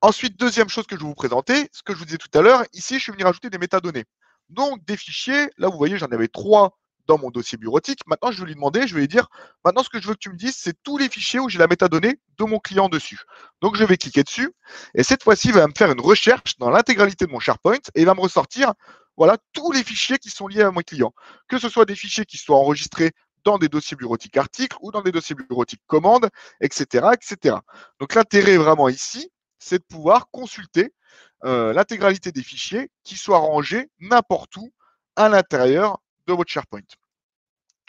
Ensuite, deuxième chose que je vais vous présenter, ce que je vous disais tout à l'heure, ici, je suis venu rajouter des métadonnées. Donc, des fichiers, là, vous voyez, j'en avais 3 dans mon dossier bureautique. Maintenant, je vais lui demander, je vais lui dire, maintenant, ce que je veux que tu me dises, c'est tous les fichiers où j'ai la métadonnée de mon client dessus. Donc, je vais cliquer dessus. Et cette fois-ci, il va me faire une recherche dans l'intégralité de mon SharePoint et il va me ressortir, voilà, tous les fichiers qui sont liés à mon client. Que ce soit des fichiers qui soient enregistrés dans des dossiers bureautiques articles ou dans des dossiers bureautiques commandes, etc., etc. Donc, l'intérêt vraiment ici, c'est de pouvoir consulter l'intégralité des fichiers qui soient rangés n'importe où à l'intérieur de votre SharePoint.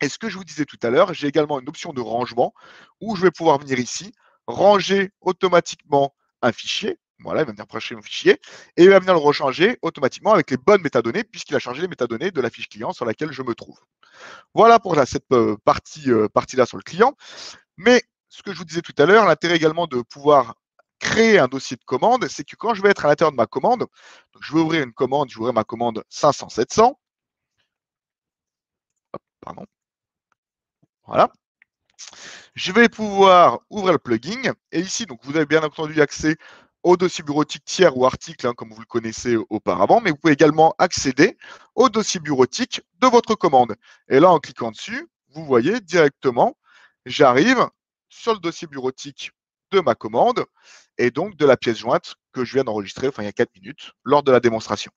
Et ce que je vous disais tout à l'heure, j'ai également une option de rangement où je vais pouvoir venir ici, ranger automatiquement un fichier. Voilà, il va venir prêcher mon fichier et il va venir le rechanger automatiquement avec les bonnes métadonnées puisqu'il a chargé les métadonnées de la fiche client sur laquelle je me trouve. Voilà pour cette partie-là sur le client. Mais ce que je vous disais tout à l'heure, l'intérêt également de pouvoir créer un dossier de commande, c'est que quand je vais être à l'intérieur de ma commande, donc je vais ouvrir une commande, je vais ouvrir ma commande 500-700. Pardon. Voilà. Je vais pouvoir ouvrir le plugin. Et ici, donc, vous avez bien entendu accès au dossier bureautique tiers ou article, hein, comme vous le connaissez auparavant, mais vous pouvez également accéder au dossier bureautique de votre commande. Et là, en cliquant dessus, vous voyez directement, j'arrive sur le dossier bureautique de ma commande et donc de la pièce jointe que je viens d'enregistrer, enfin il y a 4 minutes, lors de la démonstration.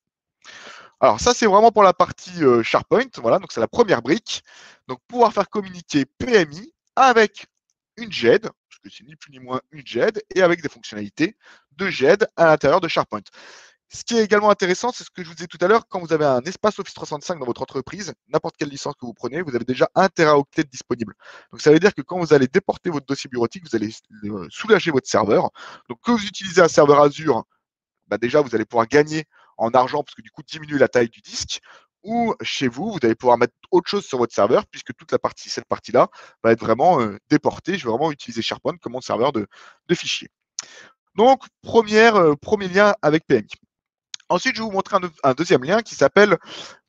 Alors ça, c'est vraiment pour la partie SharePoint. Voilà, donc c'est la première brique. Donc pouvoir faire communiquer PMI avec une GED, parce que c'est ni plus ni moins une GED, et avec des fonctionnalités de GED à l'intérieur de SharePoint. Ce qui est également intéressant, c'est ce que je vous disais tout à l'heure, quand vous avez un espace Office 365 dans votre entreprise, n'importe quelle licence que vous prenez, vous avez déjà 1 teraoctet disponible. Donc ça veut dire que quand vous allez déporter votre dossier bureautique, vous allez soulager votre serveur. Donc que vous utilisez un serveur Azure, bah déjà, vous allez pouvoir gagner en argent parce que du coup, diminuer la taille du disque. Ou chez vous, vous allez pouvoir mettre autre chose sur votre serveur puisque cette partie-là va être vraiment déportée. Je vais vraiment utiliser SharePoint comme mon serveur de fichiers. Donc, premier lien avec PMI. Ensuite, je vais vous montrer un deuxième lien qui s'appelle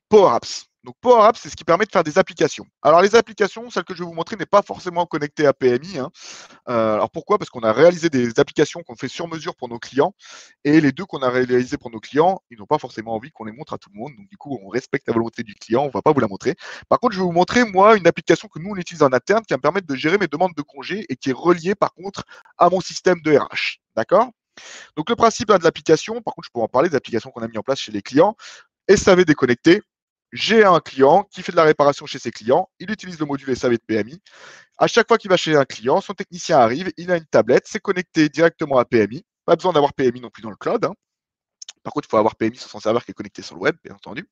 Power Apps. Donc Power Apps, c'est ce qui permet de faire des applications. Alors les applications, celle que je vais vous montrer n'est pas forcément connectée à PMI. Hein. Alors pourquoi? Parce qu'on a réalisé des applications qu'on fait sur mesure pour nos clients et les deux qu'on a réalisées pour nos clients, ils n'ont pas forcément envie qu'on les montre à tout le monde. Donc du coup, on respecte la volonté du client, on ne va pas vous la montrer. Par contre, je vais vous montrer moi une application que nous on utilise en interne qui va me permettre de gérer mes demandes de congés et qui est reliée par contre à mon système de RH. D'accord? Donc le principe de l'application, par contre, je pourrais en parler des applications qu'on a mis en place chez les clients. SAV déconnecté. J'ai un client qui fait de la réparation chez ses clients. Il utilise le module SAV de PMI. À chaque fois qu'il va chez un client, son technicien arrive, il a une tablette, c'est connecté directement à PMI. Pas besoin d'avoir PMI non plus dans le cloud. Hein. Par contre, il faut avoir PMI sur son serveur qui est connecté sur le web, bien entendu.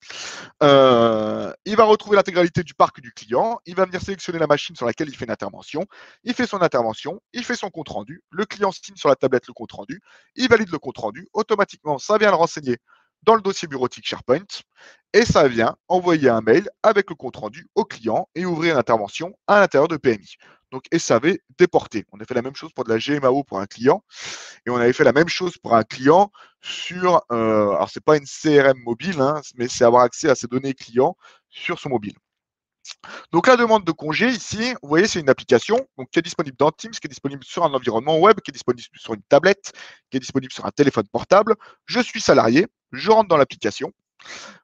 Il va retrouver l'intégralité du parc du client. Il va venir sélectionner la machine sur laquelle il fait une intervention. Il fait son intervention, il fait son compte rendu. Le client signe sur la tablette le compte rendu. Il valide le compte rendu. Automatiquement, ça vient le renseigner dans le dossier bureautique SharePoint et ça vient envoyer un mail avec le compte rendu au client et ouvrir l'intervention à l'intérieur de PMI. Donc SAV déporté. On a fait la même chose pour de la GMAO pour un client et on avait fait la même chose pour un client sur, alors c'est pas une CRM mobile, hein, mais c'est avoir accès à ses données clients sur son mobile. Donc la demande de congé ici, vous voyez, c'est une application donc, qui est disponible dans Teams, qui est disponible sur un environnement web, qui est disponible sur une tablette, qui est disponible sur un téléphone portable. Je suis salarié, je rentre dans l'application.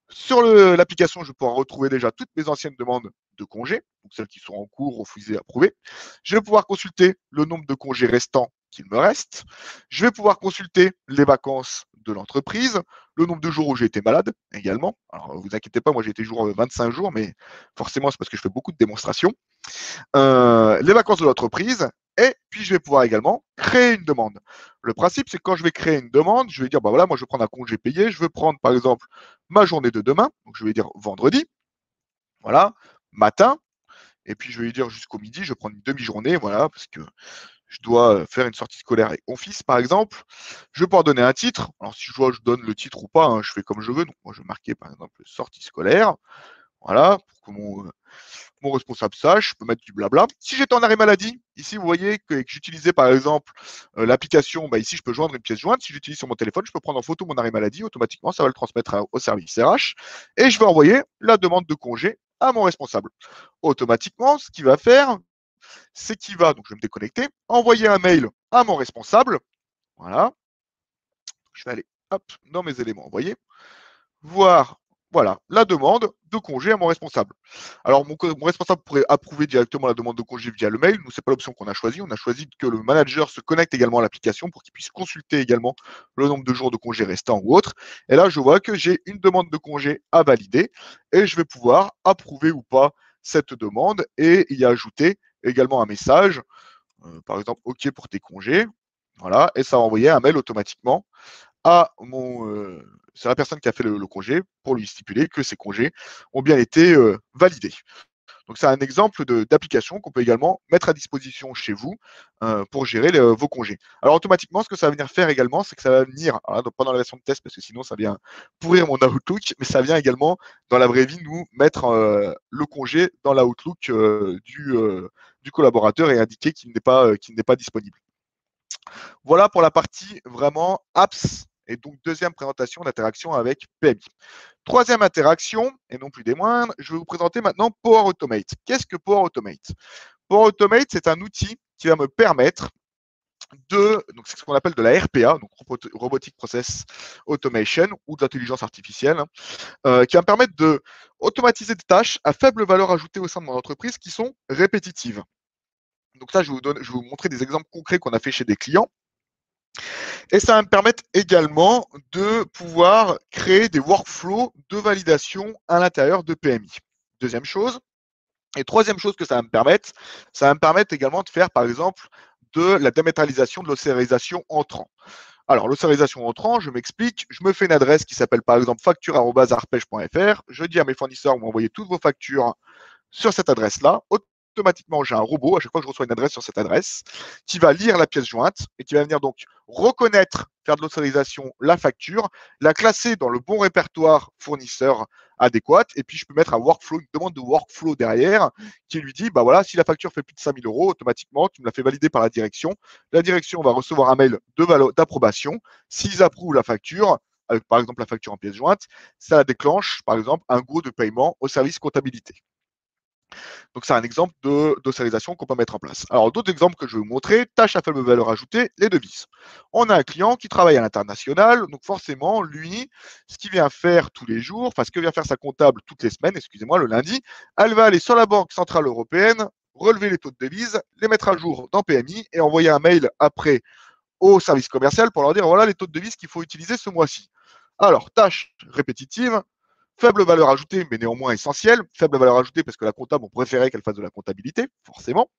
Sur l'application, je vais pouvoir retrouver déjà toutes mes anciennes demandes de congés, donc celles qui sont en cours, refusées, approuvées. Je vais pouvoir consulter le nombre de congés restants qu'il me reste. Je vais pouvoir consulter les vacances de l'entreprise, le nombre de jours où j'ai été malade également. Alors, vous inquiétez pas, moi j'ai été 25 jours, mais forcément, c'est parce que je fais beaucoup de démonstrations. Les vacances de l'entreprise, et puis je vais pouvoir également créer une demande. Le principe, c'est que quand je vais créer une demande, je vais dire, bah voilà, moi je vais prendre un congé payé, je veux prendre par exemple ma journée de demain, donc je vais dire vendredi, voilà, matin, et puis je vais lui dire jusqu'au midi, je vais prendre une demi-journée, voilà, parce que je dois faire une sortie scolaire avec mon fils, par exemple. Je vais pouvoir donner un titre. Alors si je donne le titre ou pas, hein, je fais comme je veux. Donc moi je vais marquer par exemple sortie scolaire, voilà, pour que mon responsable sache, je peux mettre du blabla. Si j'étais en arrêt maladie, ici vous voyez que j'utilisais par exemple l'application, bah, ici je peux joindre une pièce jointe. Si j'utilise sur mon téléphone, je peux prendre en photo mon arrêt maladie, automatiquement ça va le transmettre au service RH et je vais envoyer la demande de congé à mon responsable. Automatiquement, ce qu'il va faire, c'est qu'il va, donc je vais me déconnecter, envoyer un mail à mon responsable. Voilà, je vais aller hop, dans mes éléments envoyés, voir voilà, la demande de congé à mon responsable. Alors, mon responsable pourrait approuver directement la demande de congé via le mail. Nous, ce n'est pas l'option qu'on a choisie. On a choisi que le manager se connecte également à l'application pour qu'il puisse consulter également le nombre de jours de congé restants ou autre. Et là, je vois que j'ai une demande de congé à valider et je vais pouvoir approuver ou pas cette demande et y ajouter également un message, par exemple, OK pour tes congés. Voilà, et ça va envoyer un mail automatiquement à c'est la personne qui a fait le congé pour lui stipuler que ces congés ont bien été validés. Donc, c'est un exemple d'application qu'on peut également mettre à disposition chez vous pour gérer vos congés. Alors, automatiquement, ce que ça va venir faire également, c'est que ça va venir, donc pendant la version de test, parce que sinon, ça vient pourrir mon Outlook, mais ça vient également, dans la vraie vie, nous mettre le congé dans l'Outlook du collaborateur et indiquer qu'il n'est pas disponible. Voilà pour la partie vraiment apps et donc deuxième présentation d'interaction avec PMI. Troisième interaction, et non plus des moindres, je vais vous présenter maintenant Power Automate. Qu'est-ce que Power Automate? Power Automate, c'est un outil qui va me permettre donc c'est ce qu'on appelle de la RPA, donc Robotic Process Automation, ou de l'intelligence artificielle, qui va me permettre de automatiser des tâches à faible valeur ajoutée au sein de mon entreprise qui sont répétitives. Donc ça, je vais vous montrer des exemples concrets qu'on a fait chez des clients. Et ça va me permettre également de pouvoir créer des workflows de validation à l'intérieur de PMI. Deuxième chose. Et troisième chose que ça va me permettre également de faire, par exemple, de la dématérialisation de l'ossarisation entrant. Alors, l'ossarisation entrant, je m'explique, je me fais une adresse qui s'appelle par exemple facture@arpège.fr, je dis à mes fournisseurs, vous m'envoyez toutes vos factures sur cette adresse-là. Automatiquement, j'ai un robot, à chaque fois que je reçois une adresse sur cette adresse, qui va lire la pièce jointe et qui va venir donc reconnaître, faire de l'autorisation, la facture, la classer dans le bon répertoire fournisseur adéquat, et puis je peux mettre un workflow, une demande de workflow derrière, qui lui dit, bah voilà, si la facture fait plus de 5 000 euros, automatiquement, tu me l'as fait valider par la direction va recevoir un mail d'approbation. S'ils approuvent la facture, avec par exemple la facture en pièce jointe, ça déclenche par exemple un go de paiement au service comptabilité. Donc, c'est un exemple d'ossarisation qu'on peut mettre en place. Alors, d'autres exemples que je vais vous montrer, tâches à faible valeur ajoutée, les devises. On a un client qui travaille à l'international, donc forcément, lui, ce qu'il vient faire tous les jours, enfin, ce que vient faire sa comptable toutes les semaines, excusez-moi, le lundi, elle va aller sur la Banque Centrale Européenne, relever les taux de devises, les mettre à jour dans PMI et envoyer un mail après au service commercial pour leur dire voilà les taux de devises qu'il faut utiliser ce mois-ci. Alors, tâche répétitive, faible valeur ajoutée, mais néanmoins essentielle. Faible valeur ajoutée parce que la comptable, on préférait qu'elle fasse de la comptabilité, forcément.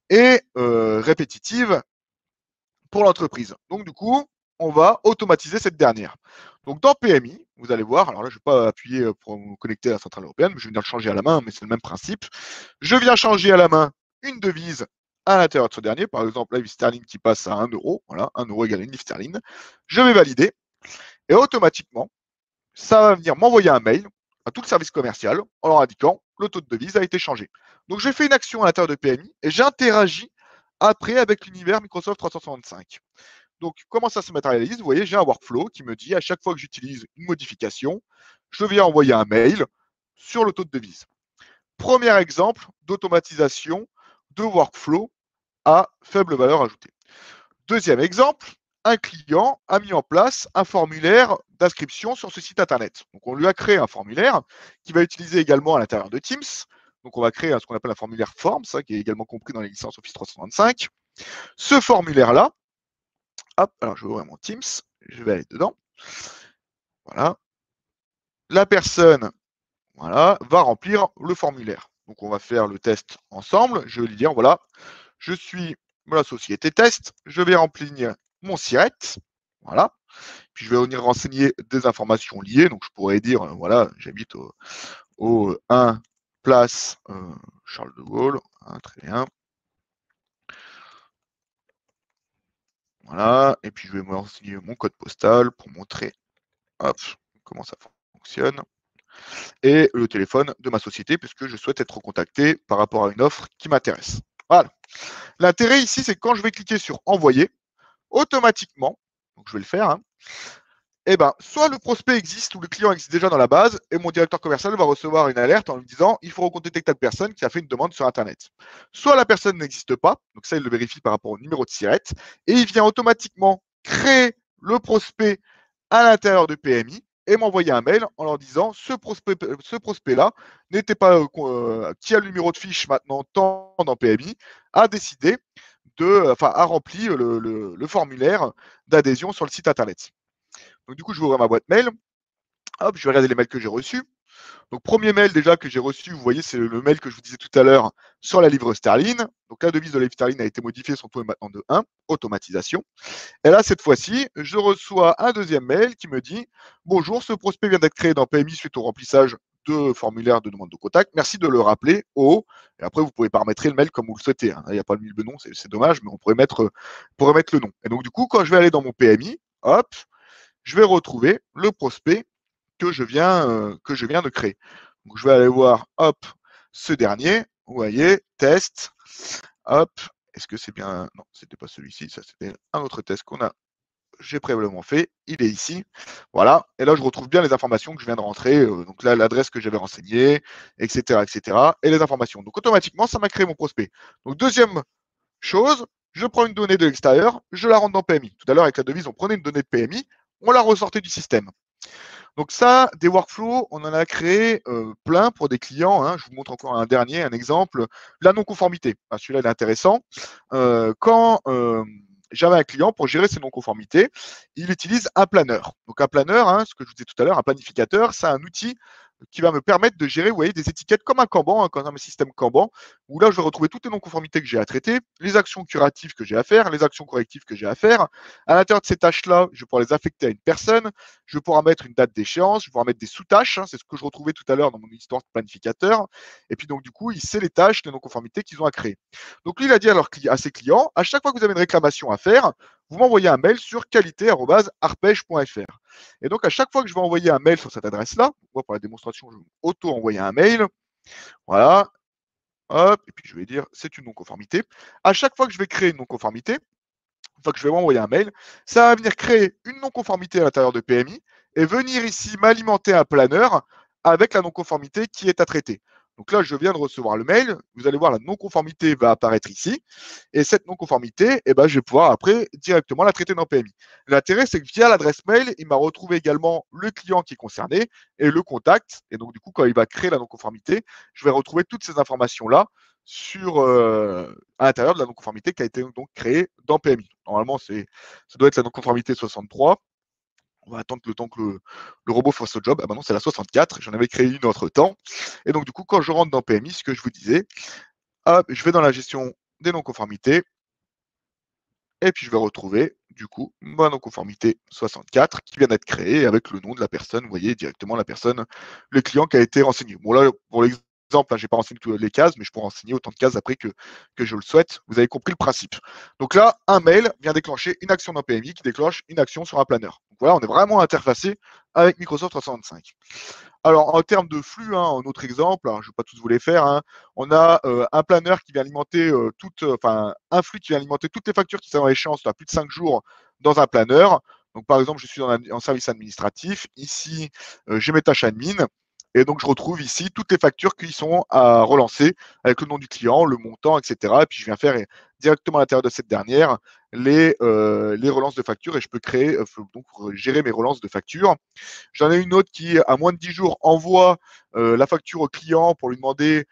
Et répétitive pour l'entreprise. Donc, du coup, on va automatiser cette dernière. Donc, dans PMI, vous allez voir, alors là, je ne vais pas appuyer pour me connecter à la centrale européenne, mais je vais venir le changer à la main, mais c'est le même principe. Je viens changer à la main une devise à l'intérieur de ce dernier, par exemple, la livre sterling qui passe à 1 euro, voilà, 1 euro égale une livre sterling. Je vais valider, et automatiquement, ça va venir m'envoyer un mail à tout le service commercial en leur indiquant le taux de devise a été changé. Donc, j'ai fait une action à l'intérieur de PMI et j'interagis après avec l'univers Microsoft 365. Donc, comment ça se matérialise? Vous voyez, j'ai un workflow qui me dit à chaque fois que j'utilise une modification, je viens envoyer un mail sur le taux de devise. Premier exemple d'automatisation de workflow à faible valeur ajoutée. Deuxième exemple, un client a mis en place un formulaire d'inscription sur ce site internet. Donc, on lui a créé un formulaire qui va utiliser également à l'intérieur de Teams. Donc, on va créer ce qu'on appelle un formulaire Forms, qui est également compris dans les licences Office 365. Ce formulaire-là, hop, alors je vais ouvrir mon Teams, je vais aller dedans. Voilà. La personne, voilà, va remplir le formulaire. Donc, on va faire le test ensemble. Je vais lui dire, voilà, je suis la société test, je vais remplir mon SIRET. Voilà. Puis je vais venir renseigner des informations liées. Donc, je pourrais dire, voilà, j'habite au 1 place Charles de Gaulle. Très bien. Voilà. Et puis, je vais me renseigner mon code postal pour montrer hop, comment ça fonctionne. Et le téléphone de ma société, puisque je souhaite être contacté par rapport à une offre qui m'intéresse. Voilà. L'intérêt ici, c'est que quand je vais cliquer sur envoyer, automatiquement, donc je vais le faire, hein, eh ben, soit le prospect existe ou le client existe déjà dans la base et mon directeur commercial va recevoir une alerte en lui disant il faut recontacter telle personne qui a fait une demande sur Internet. Soit la personne n'existe pas, donc ça il le vérifie par rapport au numéro de SIRET et il vient automatiquement créer le prospect à l'intérieur de PMI et m'envoyer un mail en leur disant ce prospect-là n'était pas qui a le numéro de fiche maintenant tant dans PMI a décidé a rempli le formulaire d'adhésion sur le site Internet. Donc, du coup, je vais ouvrir ma boîte mail. Hop, je vais regarder les mails que j'ai reçus. Donc, premier mail déjà que j'ai reçu, vous voyez, c'est le mail que je vous disais tout à l'heure sur la livre sterling. Donc, la devise de la livre sterling a été modifiée, son taux est maintenant de 1, automatisation. Et là, cette fois-ci, je reçois un deuxième mail qui me dit bonjour, ce prospect vient d'être créé dans PMI suite au remplissage de formulaire de demande de contact. Merci de le rappeler au. Et après, vous pouvez paramétrer le mail comme vous le souhaitez. Hein. Il n'y a pas le nom, c'est dommage, mais on pourrait mettre le nom. Et donc, du coup, quand je vais aller dans mon PMI, hop, je vais retrouver le prospect que je viens de créer. Donc, je vais aller voir, hop, ce dernier. Vous voyez, test, hop. Est-ce que c'est bien? Non, c'était pas celui-ci, ça c'était un autre test j'ai préalablement fait. Il est ici. Voilà. Et là, je retrouve bien les informations que je viens de rentrer. Donc là, l'adresse que j'avais renseignée, etc., etc. Et les informations. Donc automatiquement, ça m'a créé mon prospect. Donc deuxième chose, je prends une donnée de l'extérieur, je la rentre dans PMI. Tout à l'heure, avec la devise, on prenait une donnée de PMI, on la ressortait du système. Donc ça, des workflows, on en a créé plein pour des clients. Hein. Je vous montre encore un dernier, un exemple. La non-conformité. Ah, celui-là, il est intéressant. Quand j'avais un client, pour gérer ses non-conformités, il utilise un planeur. Donc un planeur, hein, ce que je vous disais tout à l'heure, un planificateur, c'est un outil qui va me permettre de gérer, vous voyez, des étiquettes comme un Kanban, hein, comme un système Kanban, où là, je vais retrouver toutes les non-conformités que j'ai à traiter, les actions curatives que j'ai à faire, les actions correctives que j'ai à faire. À l'intérieur de ces tâches-là, je vais pouvoir les affecter à une personne, je vais pouvoir mettre une date d'échéance, je vais pouvoir mettre des sous-tâches, hein, c'est ce que je retrouvais tout à l'heure dans mon histoire de planificateur. Et puis donc, du coup, il sait les tâches, les non-conformités qu'ils ont à créer. Donc, lui, il a dit à ses clients, à chaque fois que vous avez une réclamation à faire, vous m'envoyez un mail sur qualité@arpège.fr. Et donc, à chaque fois que je vais envoyer un mail sur cette adresse-là, moi, pour la démonstration, je vais auto-envoyer un mail. Voilà. Hop. Et puis, je vais dire, c'est une non-conformité. À chaque fois que je vais créer une non-conformité, une fois que je vais m'envoyer un mail, ça va venir créer une non-conformité à l'intérieur de PMI et venir ici m'alimenter un planeur avec la non-conformité qui est à traiter. Donc là, je viens de recevoir le mail. Vous allez voir, la non-conformité va apparaître ici. Et cette non-conformité, eh ben, je vais pouvoir après directement la traiter dans PMI. L'intérêt, c'est que via l'adresse mail, il m'a retrouvé également le client qui est concerné et le contact. Et donc, du coup, quand il va créer la non-conformité, je vais retrouver toutes ces informations-là à l'intérieur de la non-conformité qui a été donc créée dans PMI. Normalement, ça doit être la non-conformité 63. On va attendre le temps que le robot fasse le job. Ah ben non, c'est la 64. J'en avais créé une autre temps. Et donc, du coup, quand je rentre dans PMI, ce que je vous disais, hop, je vais dans la gestion des non-conformités. Et puis, je vais retrouver, du coup, ma non-conformité 64 qui vient d'être créée avec le nom de la personne. Vous voyez directement la personne, le client qui a été renseigné. Bon, là, pour l'exemple, là, je n'ai pas renseigné toutes les cases, mais je pourrais renseigner autant de cases après que je le souhaite. Vous avez compris le principe. Donc là, un mail vient déclencher une action dans PMI qui déclenche une action sur un planeur. Donc voilà, on est vraiment interfacé avec Microsoft 365. Alors, en termes de flux, hein, un autre exemple, alors, je ne vais pas tous vous les faire, hein, on a un planeur qui vient alimenter un flux qui vient alimenter toutes les factures qui sont à échéance à plus de 5 jours dans un planeur. Donc, par exemple, je suis en service administratif. Ici, j'ai mes tâches admin. Et donc, je retrouve ici toutes les factures qui sont à relancer avec le nom du client, le montant, etc. Et puis, je viens faire directement à l'intérieur de cette dernière les relances de factures et je peux créer, donc gérer mes relances de factures. J'en ai une autre qui, à moins de 10 jours, envoie la facture au client pour lui demander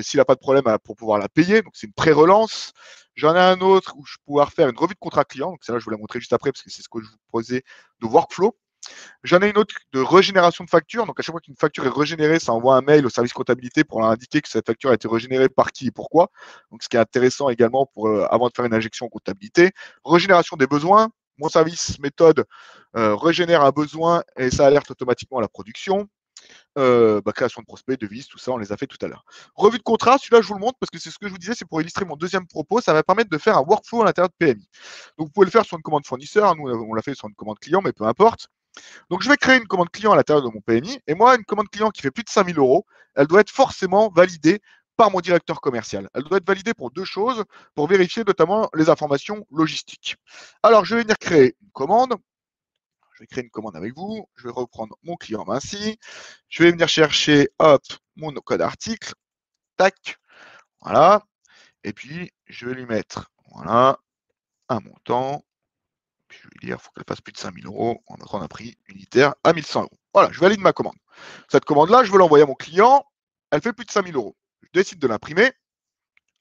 s'il n'a pas de problème pour pouvoir la payer. Donc, c'est une pré-relance. J'en ai un autre où je vais pouvoir faire une revue de contrat client. Donc, celle-là, je vous la montrer juste après parce que c'est ce que je vous proposais de workflow. J'en ai une autre de régénération de facture. Donc, à chaque fois qu'une facture est régénérée, ça envoie un mail au service comptabilité pour leur indiquer que cette facture a été régénérée par qui et pourquoi. Donc, ce qui est intéressant également pour avant de faire une injection en comptabilité. Régénération des besoins. Mon service méthode régénère un besoin et ça alerte automatiquement la production. Création de prospects, devises, tout ça, on les a fait tout à l'heure. Revue de contrat, celui-là, je vous le montre parce que c'est ce que je vous disais, c'est pour illustrer mon deuxième propos. Ça va permettre de faire un workflow à l'intérieur de PMI. Donc, vous pouvez le faire sur une commande fournisseur. Nous, on l'a fait sur une commande client, mais peu importe. Donc, je vais créer une commande client à l'intérieur de mon PMI. Et moi, une commande client qui fait plus de 5 000 euros, elle doit être forcément validée par mon directeur commercial. Elle doit être validée pour deux choses, pour vérifier notamment les informations logistiques. Alors, je vais venir créer une commande. Je vais créer une commande avec vous. Je vais reprendre mon client Vinci. Je vais venir chercher, hop, mon code article. Tac. Voilà. Et puis, je vais lui mettre, voilà, un montant. Puis je vais lui dire, il faut qu'elle fasse plus de 5 000 euros. On va prendre un prix unitaire à 1 100 euros. Voilà, je valide ma commande. Cette commande-là, je veux l'envoyer à mon client. Elle fait plus de 5 000 euros. Je décide de l'imprimer.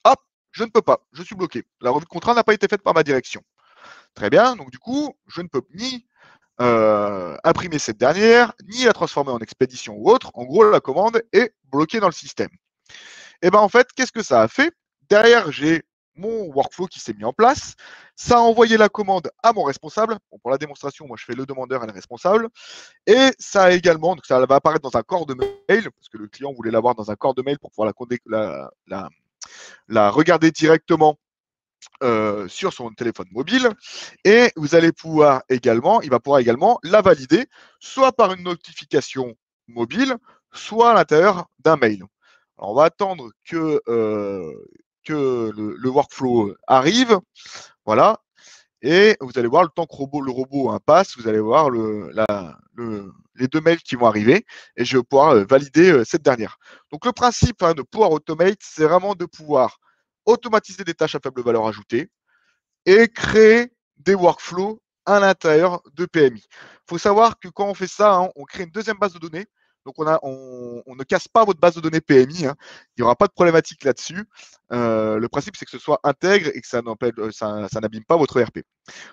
Hop, je ne peux pas. Je suis bloqué. La revue de contrat n'a pas été faite par ma direction. Très bien. Donc, du coup, je ne peux ni imprimer cette dernière, ni la transformer en expédition ou autre. En gros, la commande est bloquée dans le système. Et bien en fait, qu'est-ce que ça a fait? Derrière, j'ai mon workflow qui s'est mis en place. Ça a envoyé la commande à mon responsable. Bon, pour la démonstration, moi je fais le demandeur et le responsable. Et ça a également, donc ça va apparaître dans un corps de mail, parce que le client voulait l'avoir dans un corps de mail pour pouvoir la regarder directement sur son téléphone mobile et vous allez pouvoir également, il va pouvoir également la valider soit par une notification mobile, soit à l'intérieur d'un mail. Alors, on va attendre que le workflow arrive, voilà, et vous allez voir le temps que le robot passe, vous allez voir les deux mails qui vont arriver et je vais pouvoir valider cette dernière. Donc le principe de Power Automate, c'est vraiment de pouvoir automatiser des tâches à faible valeur ajoutée, et créer des workflows à l'intérieur de PMI. Il faut savoir que quand on fait ça, on crée une deuxième base de données. Donc, on ne casse pas votre base de données PMI. Il n'y aura pas de problématique là-dessus. Le principe, c'est que ce soit intègre et que ça n'abîme pas votre ERP.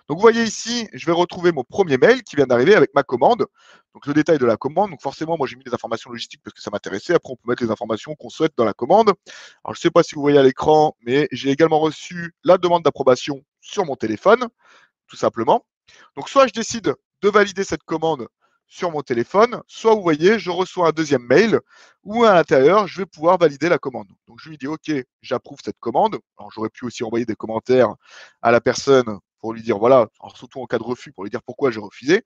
Donc, vous voyez ici, je vais retrouver mon premier mail qui vient d'arriver avec ma commande. Donc, le détail de la commande. Donc, forcément, moi, j'ai mis des informations logistiques parce que ça m'intéressait. Après, on peut mettre les informations qu'on souhaite dans la commande. Alors, je ne sais pas si vous voyez à l'écran, mais j'ai également reçu la demande d'approbation sur mon téléphone, tout simplement. Donc, soit je décide de valider cette commande sur mon téléphone, soit vous voyez, je reçois un deuxième mail où à l'intérieur, je vais pouvoir valider la commande. Donc, je lui dis, OK, j'approuve cette commande. Alors, j'aurais pu aussi envoyer des commentaires à la personne pour lui dire, voilà, surtout en cas de refus, pour lui dire pourquoi j'ai refusé.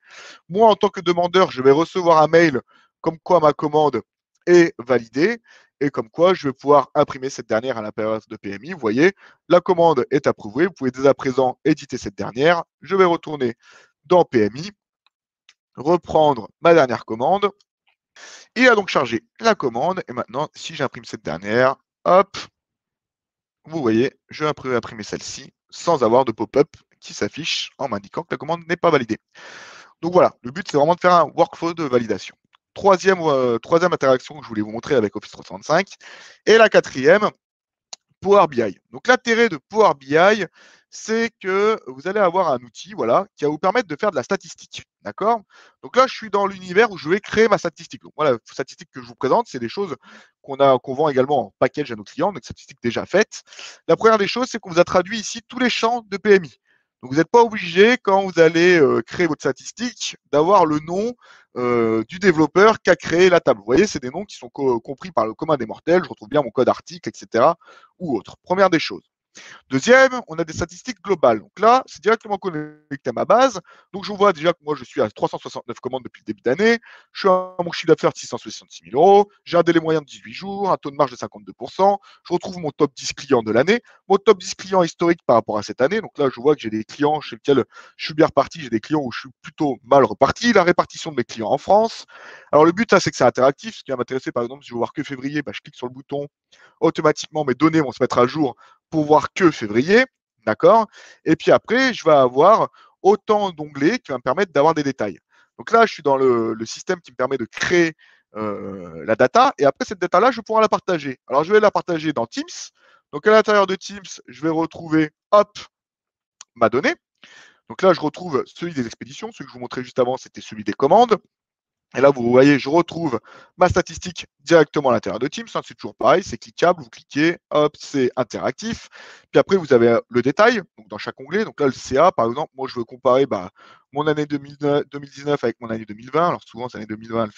Moi, en tant que demandeur, je vais recevoir un mail comme quoi ma commande est validée et comme quoi je vais pouvoir imprimer cette dernière à l'intérieur de PMI. Vous voyez, la commande est approuvée. Vous pouvez dès à présent éditer cette dernière. Je vais retourner dans PMI, reprendre ma dernière commande. Il a donc chargé la commande. Et maintenant, si j'imprime cette dernière, hop, vous voyez, je vais imprimer celle-ci sans avoir de pop-up qui s'affiche en m'indiquant que la commande n'est pas validée. Donc voilà, le but, c'est vraiment de faire un workflow de validation. Troisième interaction que je voulais vous montrer avec Office 365. Et la quatrième, Power BI. Donc l'intérêt de Power BI, c'est que vous allez avoir un outil qui va vous permettre de faire de la statistique. D'accord? Donc là, je suis dans l'univers où je vais créer ma statistique. Donc voilà, la statistique que je vous présente, c'est des choses qu'on vend également en package à nos clients, donc statistiques déjà faites. La première des choses, c'est qu'on vous a traduit ici tous les champs de PMI. Donc vous n'êtes pas obligé, quand vous allez créer votre statistique, d'avoir le nom du développeur qui a créé la table. Vous voyez, c'est des noms qui sont compris par le commun des mortels. Je retrouve bien mon code article, etc. ou autre. Première des choses. Deuxième, on a des statistiques globales. Donc là, c'est directement connecté à ma base. Donc je vois déjà que moi, je suis à 369 commandes depuis le début d'année. Je suis à mon chiffre d'affaires de 666 000 euros. J'ai un délai moyen de 18 jours, un taux de marge de 52%. Je retrouve mon top 10 clients de l'année. Mon top 10 clients historique par rapport à cette année. Donc là, je vois que j'ai des clients chez lesquels je suis bien reparti. J'ai des clients où je suis plutôt mal reparti. La répartition de mes clients en France. Alors le but, c'est que c'est interactif. Ce qui va m'intéresser, par exemple, si je veux voir que février, je clique sur le bouton. Automatiquement, mes données vont se mettre à jour pour voir que février. D'accord? Et puis après, je vais avoir autant d'onglets qui va me permettre d'avoir des détails. Donc là, je suis dans le système qui me permet de créer la data. Et après, cette data-là, je vais pouvoir la partager. Alors, je vais la partager dans Teams. Donc, à l'intérieur de Teams, je vais retrouver, hop, ma donnée. Donc là, je retrouve celui des expéditions. Celui que je vous montrais juste avant, c'était celui des commandes. Et là, vous voyez, je retrouve ma statistique directement à l'intérieur de Teams. Hein, c'est toujours pareil, c'est cliquable, vous cliquez, hop, c'est interactif. Puis après, vous avez le détail donc dans chaque onglet. Donc là, le CA, par exemple, moi, je veux comparer mon année 2019 avec mon année 2020. Alors souvent, cette année 2020,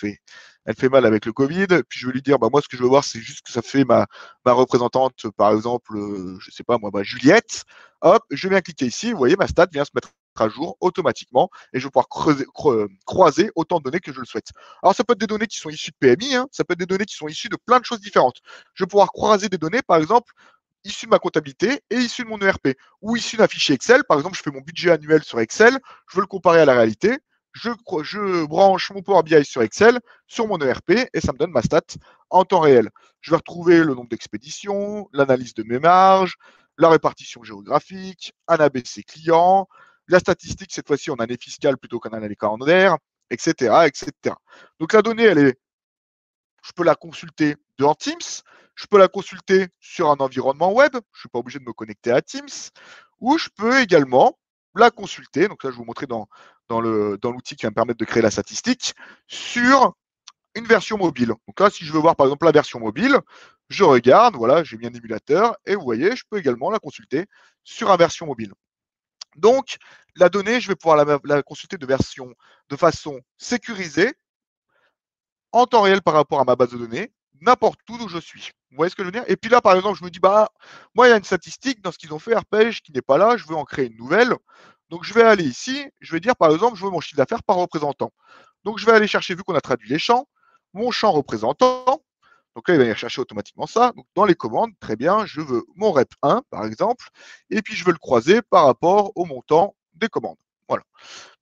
elle fait mal avec le Covid. Puis je veux lui dire, moi, ce que je veux voir, c'est juste que ça fait ma représentante, par exemple, je sais pas, moi, Juliette. Hop, je viens cliquer ici. Vous voyez, ma stat vient se mettre à jour automatiquement et je vais pouvoir croiser autant de données que je le souhaite. Alors, ça peut être des données qui sont issues de PMI, hein, ça peut être des données qui sont issues de plein de choses différentes. Je vais pouvoir croiser des données, par exemple, issues de ma comptabilité et issues de mon ERP ou issues d'un fichier Excel. Par exemple, je fais mon budget annuel sur Excel, je veux le comparer à la réalité. Je branche mon Power BI sur Excel, sur mon ERP, et ça me donne ma stat en temps réel. Je vais retrouver le nombre d'expéditions, l'analyse de mes marges, la répartition géographique, un ABC client, la statistique, cette fois-ci en année fiscale plutôt qu'en année calendaire, etc., etc. Donc la donnée, je peux la consulter dans Teams, je peux la consulter sur un environnement web, je ne suis pas obligé de me connecter à Teams, ou je peux également la consulter, donc là je vais vous montrer dans l'outil qui va me permettre de créer la statistique, sur une version mobile. Donc là, si je veux voir par exemple la version mobile, je regarde, voilà, j'ai mis un émulateur, et vous voyez, je peux également la consulter sur une version mobile. Donc, la donnée, je vais pouvoir la consulter de façon sécurisée, en temps réel par rapport à ma base de données, n'importe où je suis. Vous voyez ce que je veux dire? Et puis là, par exemple, je me dis, moi, il y a une statistique dans ce qu'ils ont fait, Arpège, qui n'est pas là, je veux en créer une nouvelle. Donc, je vais aller ici, je vais dire, par exemple, je veux mon chiffre d'affaires par représentant. Donc, je vais aller chercher, vu qu'on a traduit les champs, mon champ représentant. Donc là, il va aller chercher automatiquement ça. Donc, dans les commandes, très bien, je veux mon rep 1, par exemple, et puis je veux le croiser par rapport au montant des commandes. Voilà.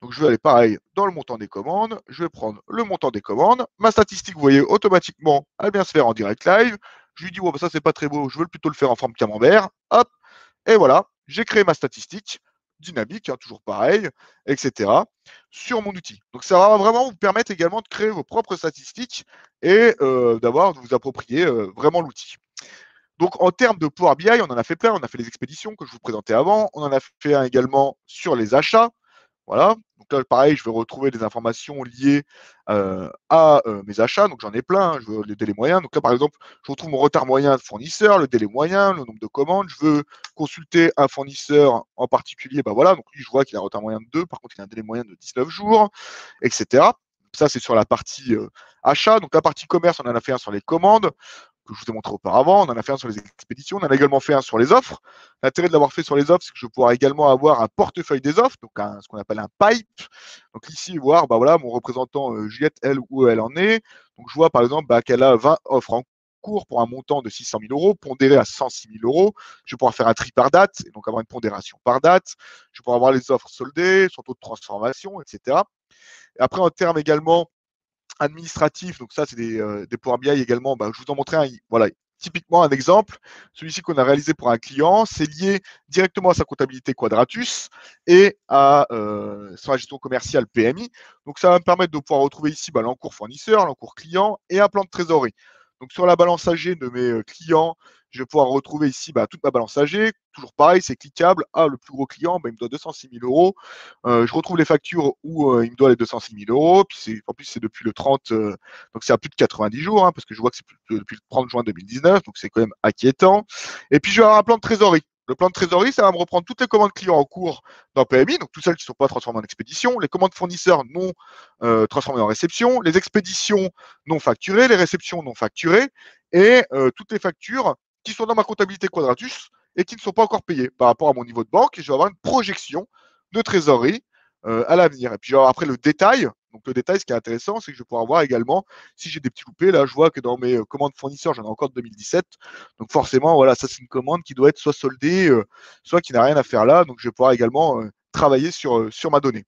Donc, je vais aller pareil dans le montant des commandes. Je vais prendre le montant des commandes. Ma statistique, vous voyez, automatiquement, elle vient se faire en direct live. Je lui dis, ça, c'est pas très beau. Je veux plutôt le faire en forme camembert. Hop. Et voilà, j'ai créé ma statistique dynamique, hein, toujours pareil, etc., sur mon outil. Donc, ça va vraiment vous permettre également de créer vos propres statistiques et de vous approprier vraiment l'outil. Donc, en termes de Power BI, on en a fait plein. On a fait les expéditions que je vous présentais avant. On en a fait un également sur les achats. Voilà. Donc là, pareil, je vais retrouver des informations liées à mes achats. Donc j'en ai plein. Je veux le délai moyen. Donc là, par exemple, je retrouve mon retard moyen de fournisseur, le délai moyen, le nombre de commandes. Je veux consulter un fournisseur en particulier. Voilà. Donc lui, je vois qu'il a un retard moyen de 2. Par contre, il a un délai moyen de 19 jours, etc. Ça, c'est sur la partie achat. Donc la partie commerce, on en a fait un sur les commandes que je vous ai montré auparavant. On en a fait un sur les expéditions. On en a également fait un sur les offres. L'intérêt de l'avoir fait sur les offres, c'est que je vais pouvoir également avoir un portefeuille des offres, donc ce qu'on appelle un pipe. Donc ici, voir mon représentant Juliette, elle, où elle en est. Donc je vois par exemple qu'elle a 20 offres en cours pour un montant de 600 000 euros, pondéré à 106 000 euros. Je vais pouvoir faire un tri par date, et donc avoir une pondération par date. Je vais pouvoir avoir les offres soldées, son taux de transformation, etc. Et après, en termes également administratif, donc ça, c'est des Power BI également. Je vous en montrais un, voilà, typiquement un exemple. Celui-ci qu'on a réalisé pour un client, c'est lié directement à sa comptabilité Quadratus et à sa gestion commerciale PMI. Donc, ça va me permettre de pouvoir retrouver ici l'encours fournisseur, l'encours client et un plan de trésorerie. Donc, sur la balance AG de mes clients, je vais pouvoir retrouver ici toute ma balance AG. Toujours pareil, c'est cliquable. Le plus gros client, il me doit 206 000 euros. Je retrouve les factures où il me doit les 206 000 euros. Puis en plus, c'est depuis le 30, donc c'est à plus de 90 jours, hein, parce que je vois que c'est depuis le 30 juin 2019, donc c'est quand même inquiétant. Et puis, je vais avoir un plan de trésorerie. Le plan de trésorerie, ça va me reprendre toutes les commandes clients en cours dans PMI, donc toutes celles qui ne sont pas transformées en expédition, les commandes fournisseurs non transformées en réception, les expéditions non facturées, les réceptions non facturées, et toutes les factures qui sont dans ma comptabilité Quadratus et qui ne sont pas encore payées par rapport à mon niveau de banque. Et je vais avoir une projection de trésorerie à l'avenir. Et puis après le détail. Donc le détail, ce qui est intéressant, c'est que je vais pouvoir voir également si j'ai des petits loupés. Là, je vois que dans mes commandes fournisseurs, j'en ai encore de 2017. Donc forcément, voilà, ça c'est une commande qui doit être soit soldée, soit qui n'a rien à faire là. Donc je vais pouvoir également travailler sur ma donnée.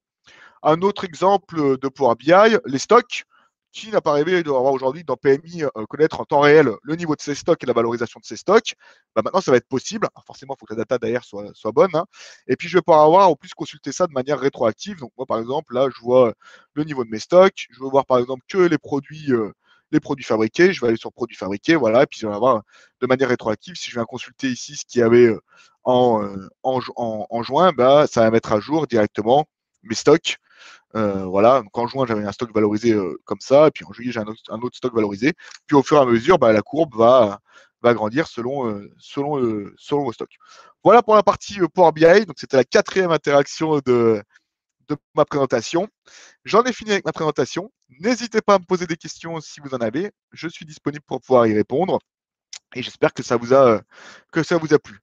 Un autre exemple de Power BI, les stocks. qui n'a pas rêvé d'avoir aujourd'hui dans PMI connaître en temps réel le niveau de ses stocks et la valorisation de ses stocks. Bah, maintenant, ça va être possible. Alors, forcément, il faut que la data derrière soit bonne, hein. Et puis, je vais pouvoir avoir en plus consulter ça de manière rétroactive. Donc, moi, par exemple, là, je vois le niveau de mes stocks. Je veux voir, par exemple, que les produits fabriqués. Je vais aller sur produits fabriqués, voilà. Et puis, je vais avoir de manière rétroactive. Si je viens consulter ici ce qu'il y avait en juin, bah, ça va mettre à jour directement mes stocks. Voilà, donc en juin, j'avais un stock valorisé comme ça, et puis en juillet, j'ai un autre stock valorisé. Puis au fur et à mesure, bah, la courbe va grandir selon vos stocks. Voilà pour la partie Power BI. Donc c'était la 4e interaction de ma présentation. J'en ai fini avec ma présentation. N'hésitez pas à me poser des questions si vous en avez. Je suis disponible pour pouvoir y répondre. Et j'espère que ça vous a plu.